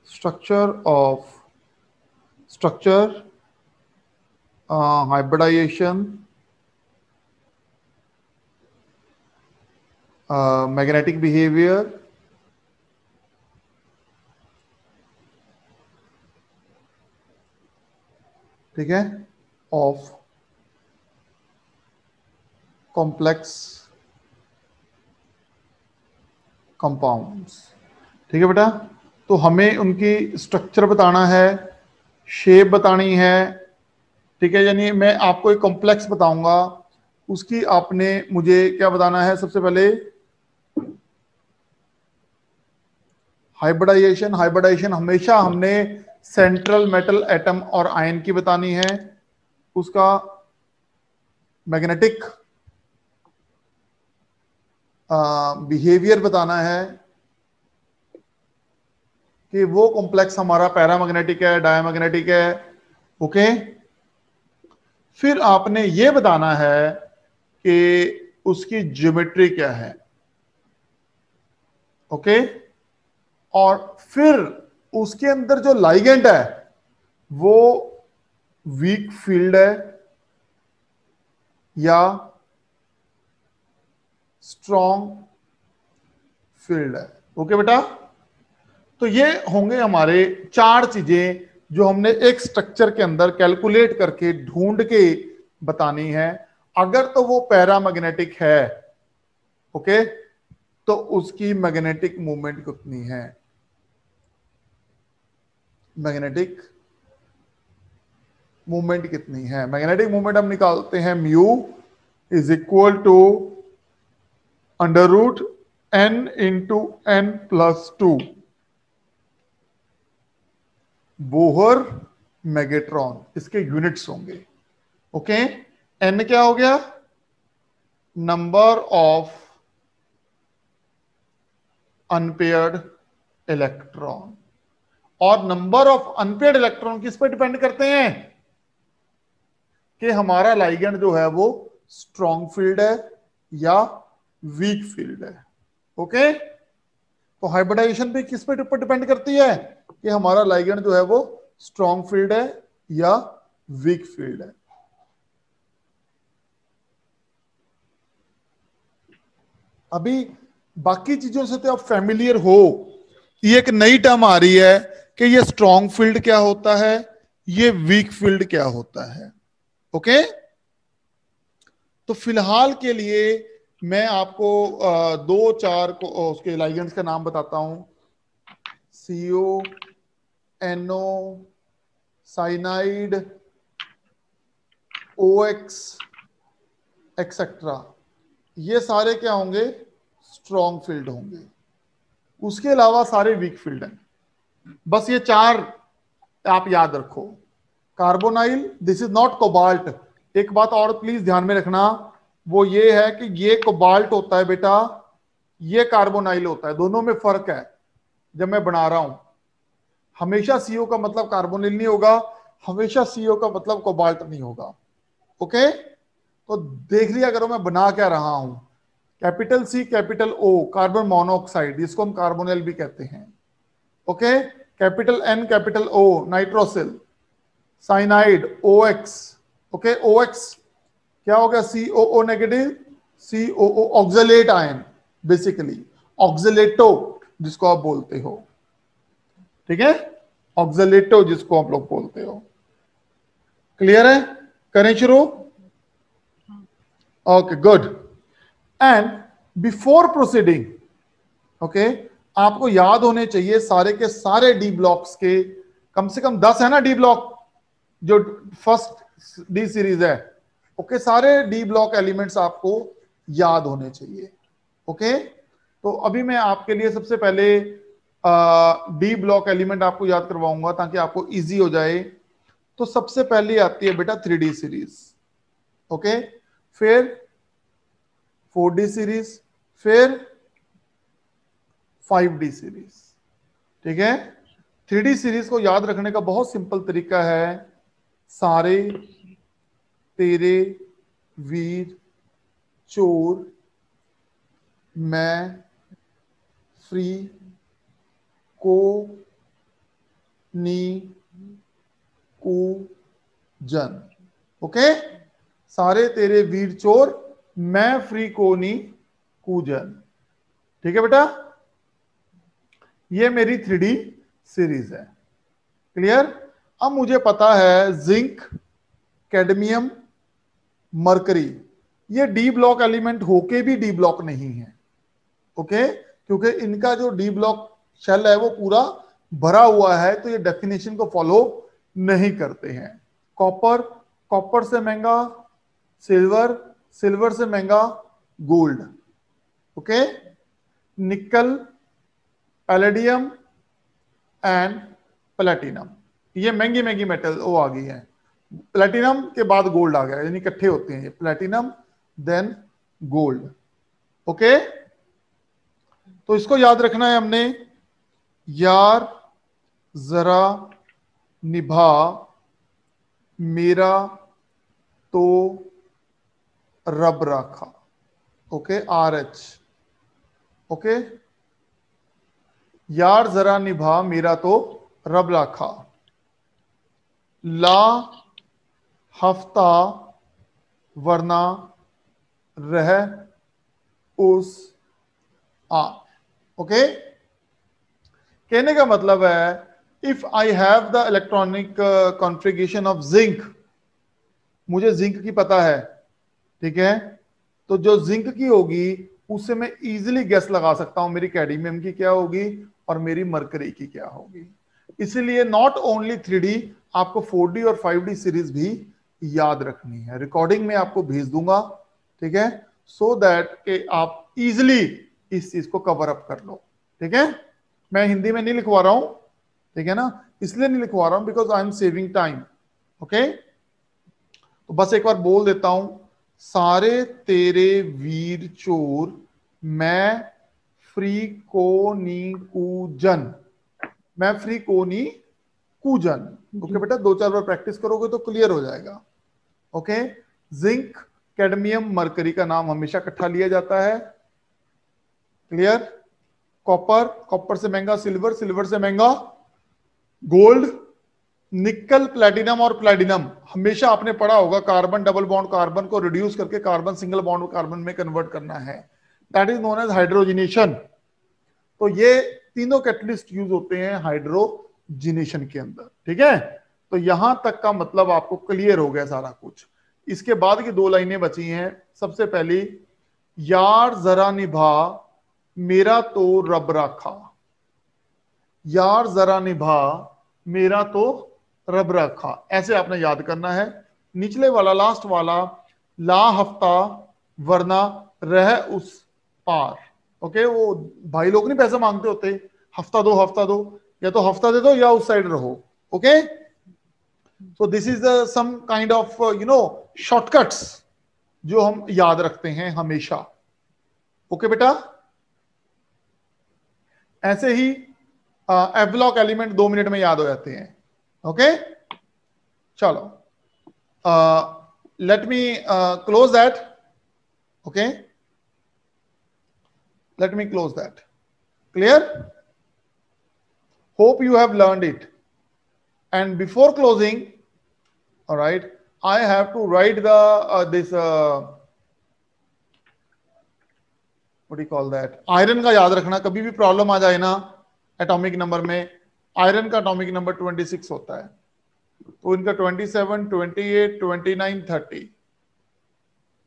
structure hybridization, magnetic behavior, ठीक है, of complex compounds. ठीक है बेटा, तो हमें उनकी structure बताना है, शेप बतानी है. ठीक है, यानी मैं आपको एक कॉम्प्लेक्स बताऊंगा, उसकी आपने मुझे क्या बताना है, सबसे पहले हाइब्रिडाइजेशन हमेशा हमने सेंट्रल मेटल एटम और आयन की बतानी है, उसका मैग्नेटिक बिहेवियर बताना है कि वो कॉम्प्लेक्स हमारा पैरामैग्नेटिक है, डायमैग्नेटिक है। ओके, फिर आपने ये बताना है कि उसकी ज्योमेट्री क्या है। ओके, और फिर उसके अंदर जो लाइगेंड है वो वीक फील्ड है या स्ट्रॉन्ग फील्ड है। ओके बेटा, तो ये होंगे हमारे 4 चीजें जो हमने एक स्ट्रक्चर के अंदर कैलकुलेट करके ढूंढ के बतानी है। अगर तो वो पैरामैग्नेटिक है, ओके, तो उसकी मैग्नेटिक मूवमेंट कितनी है। मैग्नेटिक मूवमेंट कितनी है, मैग्नेटिक मूवमेंट हम निकालते हैं mu is equal to under root n into n plus 2 Bohr magnetron, इसके यूनिट्स होंगे। ओके, एन क्या हो गया, नंबर ऑफ अनपेयर्ड इलेक्ट्रॉन, और नंबर ऑफ अनपेयर्ड इलेक्ट्रॉन किस पे डिपेंड करते हैं कि हमारा लाइगेंड जो है वो स्ट्रॉन्ग फील्ड है या वीक फील्ड है। ओके, तो हाइब्रिडाइजेशन भी किस पे डिपेंड करती है कि हमारा लाइगेंड जो है वो स्ट्रॉन्ग फील्ड है या वीक फील्ड है। अभी बाकी चीजों से तो आप फैमिलियर हो। ये एक नई टर्म आ रही है कि ये स्ट्रॉन्ग फील्ड क्या होता है, ये वीक फील्ड क्या होता है। ओके, तो फिलहाल के लिए मैं आपको 2-4 को उसके लाइगेंड्स का नाम बताता हूं। CO, NO, cyanide, OX etcetera, ये सारे क्या होंगे, स्ट्रॉन्ग फील्ड होंगे। उसके अलावा सारे वीक फील्ड हैं। बस ये 4 आप याद रखो। Carbonyl, this is not cobalt. एक बात और प्लीज ध्यान में रखना, वो ये है कि ये कोबाल्ट होता है बेटा, ये कार्बोनाइल होता है, दोनों में फर्क है। जब मैं बना रहा हूं, हमेशा CO का मतलब कार्बोनिल नहीं होगा, हमेशा CO का मतलब कोबाल्ट नहीं होगा। ओके, तो देख लिया करो मैं बना क्या रहा हूं। Capital C capital O carbon monoxide, जिसको हम कार्बोनिल भी कहते हैं। Okay, capital N capital O nitrosyl, cyanide OX। Okay, OX क्या हो गया, COO negative, COO oxalate ion, basically ऑक्सलेटो जिसको आप बोलते हो। ठीक है, ऑक्सलेटो जिसको आप लोग बोलते हो। क्लियर है, करें शुरू। Okay good, and before proceeding, okay, आपको याद होने चाहिए सारे के सारे डी ब्लॉक्स के, कम से कम 10 है ना डी ब्लॉक, जो फर्स्ट डी सीरीज है। ओके, सारे डी ब्लॉक एलिमेंट्स आपको याद होने चाहिए। ओके, तो अभी मैं आपके लिए सबसे पहले डी ब्लॉक एलिमेंट आपको याद करवाऊंगा ताकि आपको इजी हो जाए। तो सबसे पहले आती है बेटा 3D सीरीज। ओके, फिर 4D सीरीज, फिर 5D सीरीज। ठीक है, 3D सीरीज को याद रखने का बहुत सिंपल तरीका है, सारे तेरे वीर चोर मैं फ्री को नी कु जन। ओके, सारे तेरे वीर चोर मैं फ्री को नी कूजन। ठीक है बेटा, ये मेरी 3D सीरीज है। क्लियर, अब मुझे पता है जिंक, कैडमियम, मरकरी, ये डी ब्लॉक एलिमेंट होके भी डी ब्लॉक नहीं है। ओके, क्योंकि इनका जो डी ब्लॉक शेल है वो पूरा भरा हुआ है, तो ये डेफिनेशन को फॉलो नहीं करते हैं। कॉपर, कॉपर से महंगा सिल्वर, सिल्वर से महंगा गोल्ड। ओके, निकल, पैलेडियम, एंड प्लेटिनम। ये महंगी महंगी मेटल वो आ गई है, प्लेटिनम के बाद गोल्ड आ गया, यानी इकट्ठे होते हैं ये, प्लेटिनम देन गोल्ड। ओके, तो इसको याद रखना है हमने, यार जरा निभा मेरा तो रब राखा। Okay, RH। ओके, यार जरा निभा मेरा तो रब राखा, ला हफ्ता वरना रह उस आ। ओके, कहने का मतलब है if I have the electronic configuration of zinc, मुझे जिंक की पता है, ठीक है, तो जो जिंक की होगी उससे मैं इजीली गैस लगा सकता हूं मेरी कैडमियम की क्या होगी और मेरी मरकरी की क्या होगी। इसीलिए नॉट ओनली 3D, आपको 4D और 5D सीरीज भी याद रखनी है। रिकॉर्डिंग में आपको भेज दूंगा, ठीक है, सो दैट कि आप इजीली इस चीज को कवर अप कर लो। ठीक है, मैं हिंदी में नहीं लिखवा रहा हूं, ठीक है ना, इसलिए नहीं लिखवा रहा हूं because I am saving time. Okay, तो बस एक बार बोल देता हूं, सारे तेरे वीर चोर मैं फ्री को नी कूजन, मैं फ्री को नी कूजन। ओके बेटा, 2-4 बार प्रैक्टिस करोगे तो क्लियर हो जाएगा। ओके, जिंक कैडमियम मरकरी का नाम हमेशा इकट्ठा लिया जाता है, क्लियर। कॉपर, कॉपर से महंगा सिल्वर, सिल्वर से महंगा गोल्ड, निकल प्लैटिनम, और प्लैटिनम हमेशा आपने पढ़ा होगा कार्बन डबल बॉन्ड कार्बन को रिड्यूस करके कार्बन सिंगल बॉन्ड कार्बन में कन्वर्ट करना है, that is known as hydrogenation. तो ये तीनों कैटलिस्ट यूज होते हैं हाइड्रोजिनेशन के अंदर। ठीक है, तो यहां तक का मतलब आपको क्लियर हो गया सारा कुछ। इसके बाद की 2 लाइनें बची हैं। सबसे पहली, यार जरा निभा मेरा तो रब राखा, यार जरा निभा मेरा तो रब रखा, ऐसे आपने याद करना है। निचले वाला लास्ट वाला, ला हफ्ता वरना रह उस पार। ओके, वो भाई लोग नहीं पैसे मांगते होते, हफ्ता दो, या तो हफ्ता दे दो या उस साइड रहो। Okay, so this is some kind of shortcuts जो हम याद रखते हैं हमेशा। ओके बेटा, ऐसे ही एफ ब्लॉक एलिमेंट 2 मिनट में याद हो जाते हैं। ओके, चलो, let me close that. Okay, let me close that. Clear, hope you have learned it, and before closing, alright, I have to write the this what you call that, iron का याद रखना। कभी भी problem आ जाए ना atomic number में, iron का atomic number 26 होता है, तो इनका 27, 28, 29, 30,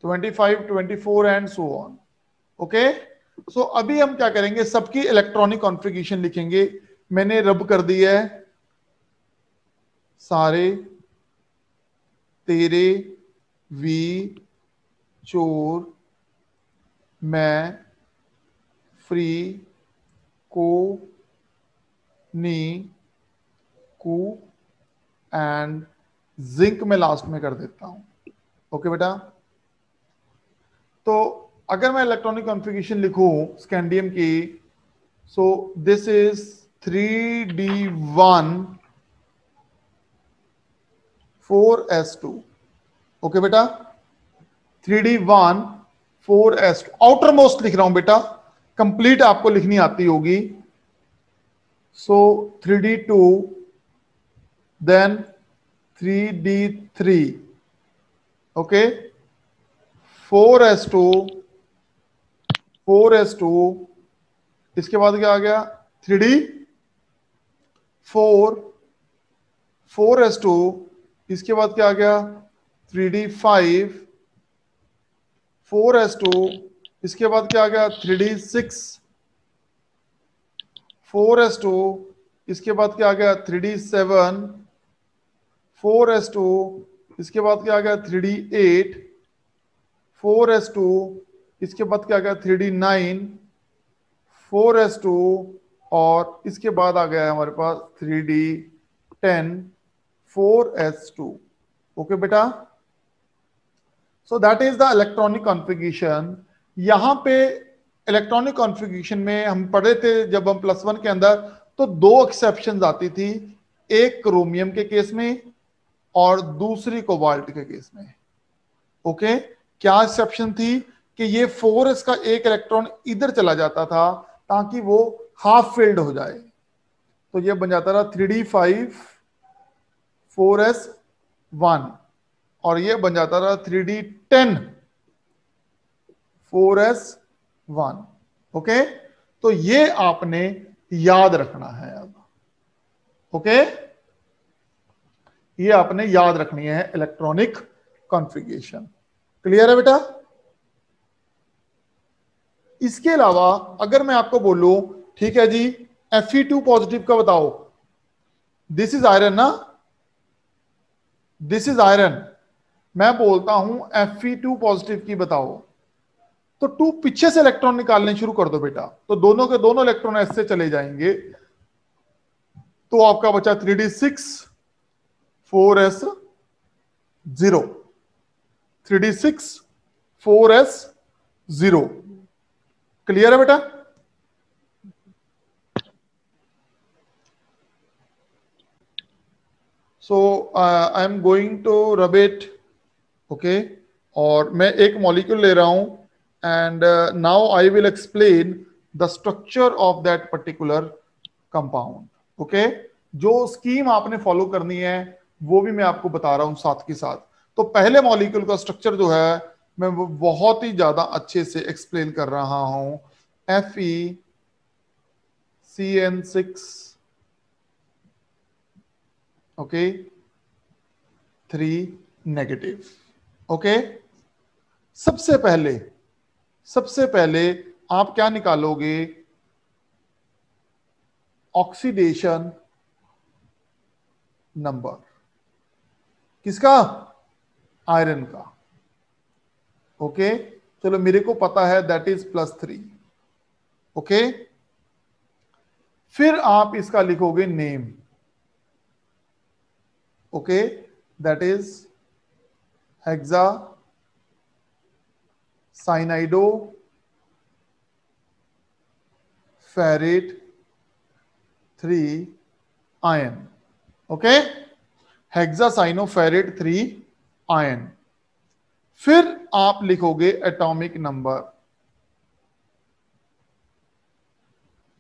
25, 24 एंड सो ऑन। ओके, सो अभी हम क्या करेंगे, सबकी इलेक्ट्रॉनिक कॉन्फ़िगरेशन लिखेंगे। मैंने रब कर दिया है, सारे तेरे वीर चोर मैं फ्री को नी कू एंड जिंक में लास्ट में कर देता हूं। ओके बेटा, तो अगर मैं इलेक्ट्रॉनिक कॉन्फ़िगरेशन लिखूं स्कैंडियम की, सो this is 3D1 4s2। Okay बेटा, 3D1 4s2, आउटर मोस्ट लिख रहा हूं बेटा, कंप्लीट आपको लिखनी आती होगी। सो 3D2 then 3D3, okay, 4s2, 4s2, इसके बाद क्या आ गया 3D4, 4s2, इसके बाद क्या आ गया 3D5, 4s2, इसके बाद क्या आ गया 3D6, 4s2, इसके बाद क्या आ गया 3D7, 4s2, इसके बाद क्या आ गया 3D8, 4s2, इसके बाद क्या आ गया 3D9, 4s2, और इसके बाद आ गया है हमारे पास 3D10 4s2। ओके बेटा, सो that is the electronic configuration. यहां पे इलेक्ट्रॉनिक कॉन्फ़िगरेशन में हम पढ़े थे जब हम +1 के अंदर, तो दो एक्सेप्शंस आती थी, एक क्रोमियम के केस में और दूसरी कोबाल्ट के केस में। ओके, क्या एक्सेप्शन थी कि ये 4s का एक इलेक्ट्रॉन इधर चला जाता था ताकि वो हाफ फिल्ड हो जाए, तो ये बन जाता था 3D5 4s1 और ये बन जाता था 3D10 4s1। ओके, तो ये आपने याद रखना है अब। ओके, ये आपने याद रखनी है इलेक्ट्रॉनिक कॉन्फ़िगरेशन। क्लियर है बेटा? इसके अलावा अगर मैं आपको बोलूं, ठीक है जी, Fe2 पॉजिटिव का बताओ, दिस इज आयरन ना, दिस इज आयरन, मैं बोलता हूं Fe2 पॉजिटिव की बताओ, तो 2 पीछे से इलेक्ट्रॉन निकालने शुरू कर दो बेटा, तो दोनों के दोनों इलेक्ट्रॉन ऐसे चले जाएंगे, तो आपका बचा 3D6 4s0, 3D6 4s0। Clear है बेटा? So I am going to rub it. Okay, और मैं एक मॉलिक्यूल ले रहा हूं and now I will explain the structure of that particular compound. Okay, जो स्कीम आपने फॉलो करनी है वो भी मैं आपको बता रहा हूं साथ के साथ। तो पहले मॉलिक्यूल का स्ट्रक्चर जो है मैं वो बहुत ही ज्यादा अच्छे से एक्सप्लेन कर रहा हूं। FeCN6, okay, 3 negative. ओके, सबसे पहले आप क्या निकालोगे? Oxidation number. किसका? आयरन का। ओके, चलो मेरे को पता है दैट इज +3। ओके, फिर आप इसका लिखोगे name. Okay, that is hexa cyanido ferrate 3 ion. Okay, hexacyanoferrate 3 ion. फिर आप लिखोगे एटॉमिक नंबर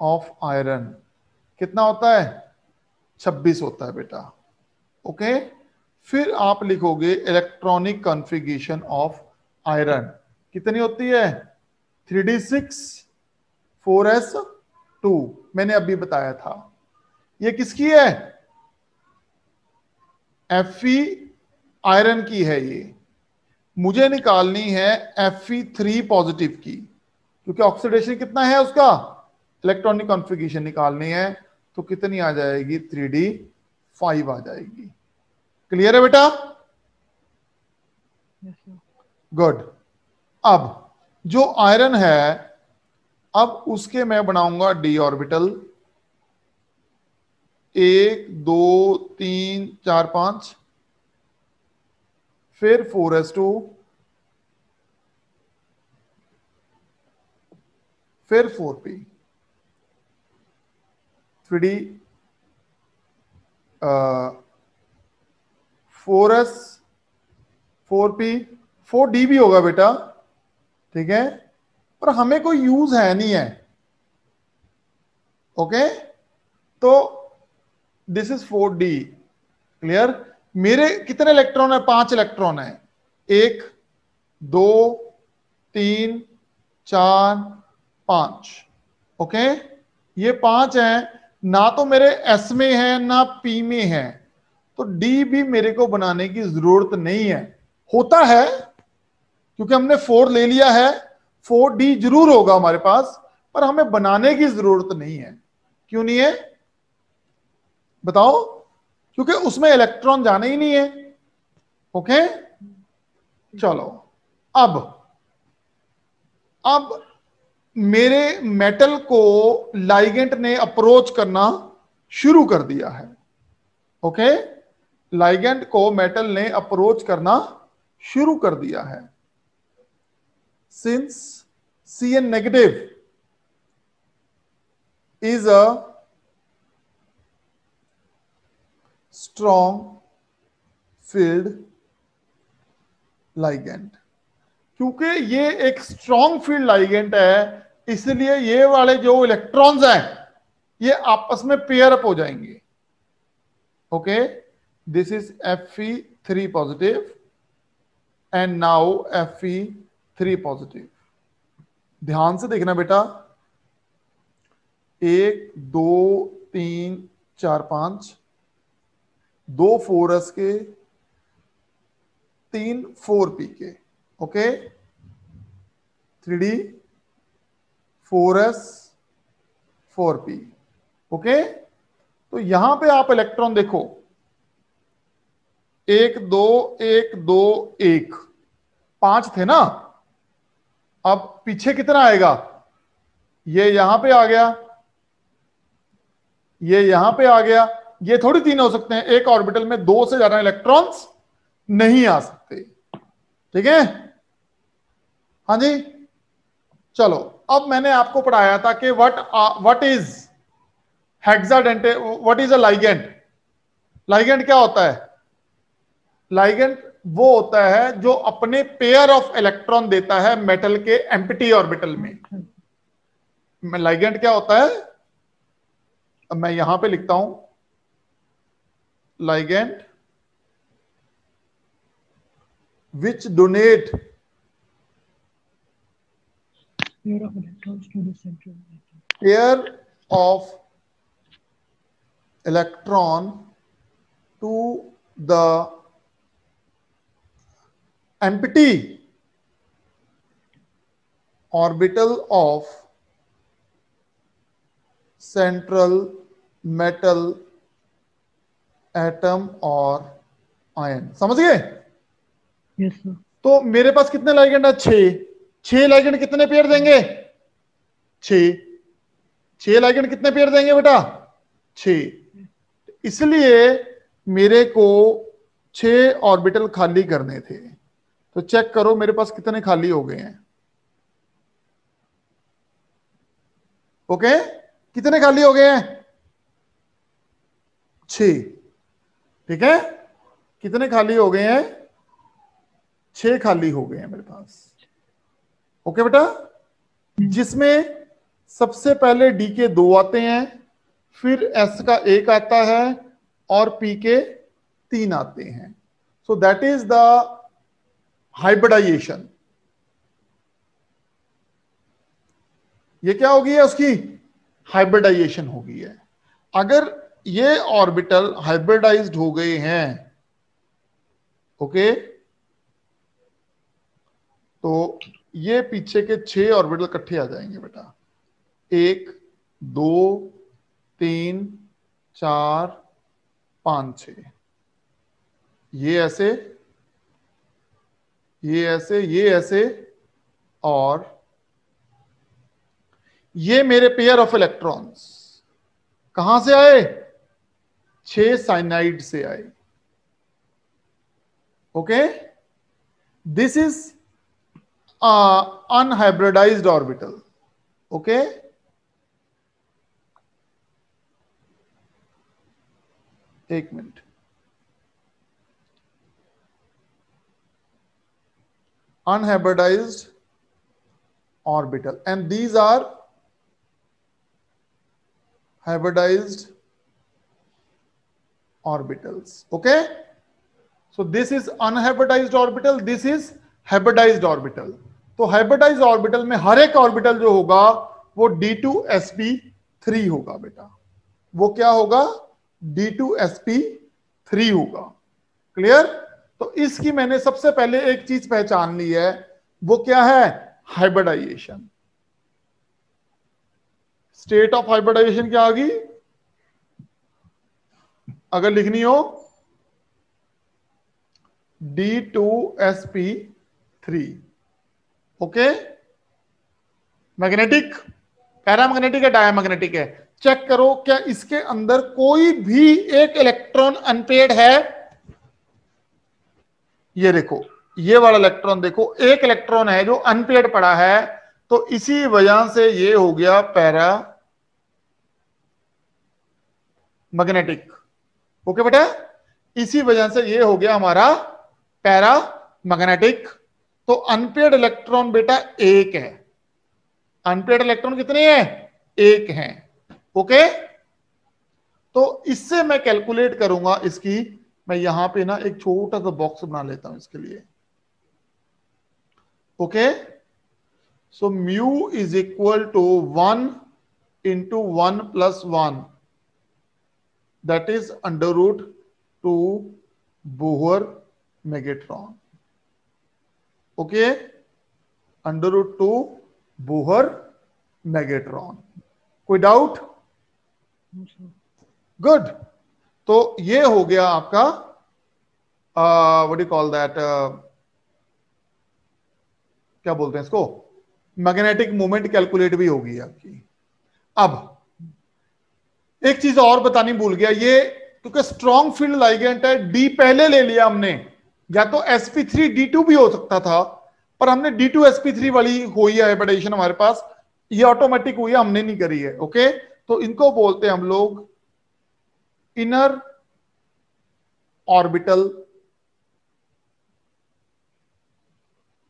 ऑफ आयरन। कितना होता है? 26 होता है बेटा। ओके, फिर आप लिखोगे इलेक्ट्रॉनिक कॉन्फ़िगरेशन ऑफ आयरन। कितनी होती है? 3D6 4s2, मैंने अभी बताया था। ये किसकी है? Fe आयरन की है। ये मुझे निकालनी है Fe3 पॉजिटिव की, क्योंकि ऑक्सीडेशन कितना है उसका, इलेक्ट्रॉनिक कॉन्फ़िगरेशन निकालनी है, तो कितनी आ जाएगी? 3D5 आ जाएगी। क्लियर है बेटा? Yes, sir. गुड। अब जो आयरन है, अब उसके मैं बनाऊंगा d ऑर्बिटल, 1 2 3 4 5, फिर 4s2, फिर 4p, 3d 4s 4p 4d भी होगा बेटा, ठीक है, पर हमें कोई यूज है नहीं है। ओके, तो दिस इज 4d। क्लियर? मेरे कितने इलेक्ट्रॉन है? 5 इलेक्ट्रॉन है। 1 2 3 4 5। ओके, ये 5 हैं, ना तो मेरे S में है ना P में है, तो D भी मेरे को बनाने की जरूरत नहीं है। होता है क्योंकि हमने 4 ले लिया है, 4D जरूर होगा हमारे पास, पर हमें बनाने की जरूरत नहीं है। क्यों नहीं है बताओ? क्योंकि उसमें इलेक्ट्रॉन जाने ही नहीं है। ओके, चलो अब मेरे मेटल को लाइगेंट ने अप्रोच करना शुरू कर दिया है। ओके, लाइगेंट को मेटल ने अप्रोच करना शुरू कर दिया है। Since Cn negative is a strong field ligand, क्योंकि ये एक स्ट्रॉन्ग फील्ड लाइगेंट है, इसलिए ये वाले जो इलेक्ट्रॉन्स हैं ये आपस में पेयर अप हो जाएंगे। Okay, this is Fe3 positive and now Fe3 positive. ध्यान से देखना बेटा, 1 2 3 4 5, 2 4s के, 3 4p के। Okay, 3d 4s 4p। Okay, तो यहां पे आप इलेक्ट्रॉन देखो, 1 2 1 2 1, 5 थे ना। अब पीछे कितना आएगा? ये यहां पे आ गया, ये यहां पे आ गया। ये थोड़ी 3 हो सकते हैं, एक ऑर्बिटल में 2 से ज्यादा इलेक्ट्रॉन्स नहीं आ सकते। ठीक है, हाँ जी। चलो, अब मैंने आपको पढ़ाया था कि what is hexadentate, what is a ligand. Ligand क्या होता है? लाइगेंड वो होता है जो अपने पेयर ऑफ इलेक्ट्रॉन देता है मेटल के एम्प्टी ऑर्बिटल में। लाइगेंड क्या होता है? अब मैं यहां पे लिखता हूं, ligand which donate Pair of electrons to the central atom. pair of electron to the empty orbital of central metal atom और आयन। समझ गए? Yes, sir. तो मेरे पास कितने लाइगेंड है? 6 लाइगेंड कितने पेयर देंगे? 6 लाइगेंड कितने पेयर देंगे बेटा? 6। इसलिए मेरे को 6 ऑर्बिटल खाली करने थे। तो चेक करो मेरे पास कितने खाली हो गए हैं। ओके, कितने खाली हो गए हैं? 6। ठीक है, कितने खाली हो गए हैं? 6 खाली हो गए हैं मेरे पास। ओके बेटा, जिसमें सबसे पहले डी के 2 आते हैं, फिर एस का 1 आता है और पी के 3 आते हैं। So that is the hybridization. ये क्या होगी है उसकी? हाइब्रिडाइजेशन होगी है। अगर ये ऑर्बिटल हाइब्रिडाइज्ड हो गए हैं, ओके, तो ये पीछे के 6 ऑर्बिटल इकट्ठे आ जाएंगे बेटा। 1 2 3 4 5 6, ये ऐसे, ये ऐसे, ये ऐसे, और ये मेरे पेयर ऑफ इलेक्ट्रॉन्स कहां से आए? 6 साइनाइड से आए। Okay, this is unhybridised orbital. Okay, एक minute, unhybridized orbital, and these are hybridized orbitals. Okay, so this is unhybridized orbital, this is hybridized orbital. तो hybridized orbital में हर एक ऑर्बिटल जो होगा वो D2sp3 होगा बेटा। वो क्या होगा? D2sp3 होगा। क्लियर? तो इसकी मैंने सबसे पहले एक चीज पहचान ली है, वो क्या है? हाइब्रिडाइजेशन। स्टेट ऑफ हाइब्रिडाइजेशन क्या होगी अगर लिखनी हो? D2sp3। ओके, मैग्नेटिक, पैरामैग्नेटिक है, डायमैग्नेटिक है। चेक करो क्या इसके अंदर कोई भी एक इलेक्ट्रॉन अनपेयर्ड है? ये देखो, ये वाला इलेक्ट्रॉन देखो, एक इलेक्ट्रॉन है जो अनपेयर्ड पड़ा है, तो इसी वजह से ये हो गया पैरा मैग्नेटिक। ओके बेटा, इसी वजह से ये हो गया हमारा पैरा मैग्नेटिक। तो अनपेयर्ड इलेक्ट्रॉन बेटा एक है। अनपेयर्ड इलेक्ट्रॉन कितने हैं? एक हैं। ओके, तो इससे मैं कैलकुलेट करूंगा इसकी, मैं यहां पे ना एक छोटा सा बॉक्स बना लेता हूं इसके लिए। Okay, so mu is equal to 1 into 1 plus 1, that is under root 2 Bohr magnetron. Okay, under root 2 Bohr magnetron. कोई डाउट? गुड। तो ये हो गया आपका व्हाट डू कॉल दैट, क्या बोलते हैं इसको, मैग्नेटिक मोमेंट कैलकुलेट भी होगी आपकी। अब एक चीज और बतानी भूल गया, ये क्योंकि स्ट्रॉन्ग फील्ड लाइगेंट है, डी पहले ले लिया हमने, या तो sp3d2 भी हो सकता था, पर हमने d2sp3 वाली हुई है हाइब्रिडेशन हमारे पास, ये ऑटोमेटिक हुई है, हमने नहीं करी है। ओके, तो इनको बोलते हैं हम लोग इनर ऑर्बिटल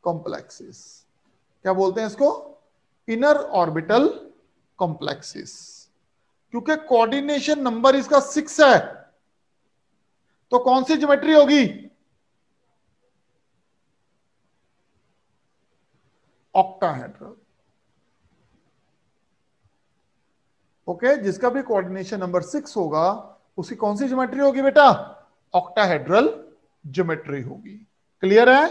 कॉम्प्लेक्सेस। क्या बोलते हैं इसको? Inner orbital complexes. क्योंकि कोऑर्डिनेशन नंबर इसका 6 है, तो कौन सी ज्योमेट्री होगी? ऑक्टाहेड्रल। ओके, जिसका भी कोऑर्डिनेशन नंबर 6 होगा उसकी कौन सी ज्योमेट्री होगी बेटा? ऑक्टाहेड्रल ज्योमेट्री होगी। क्लियर है?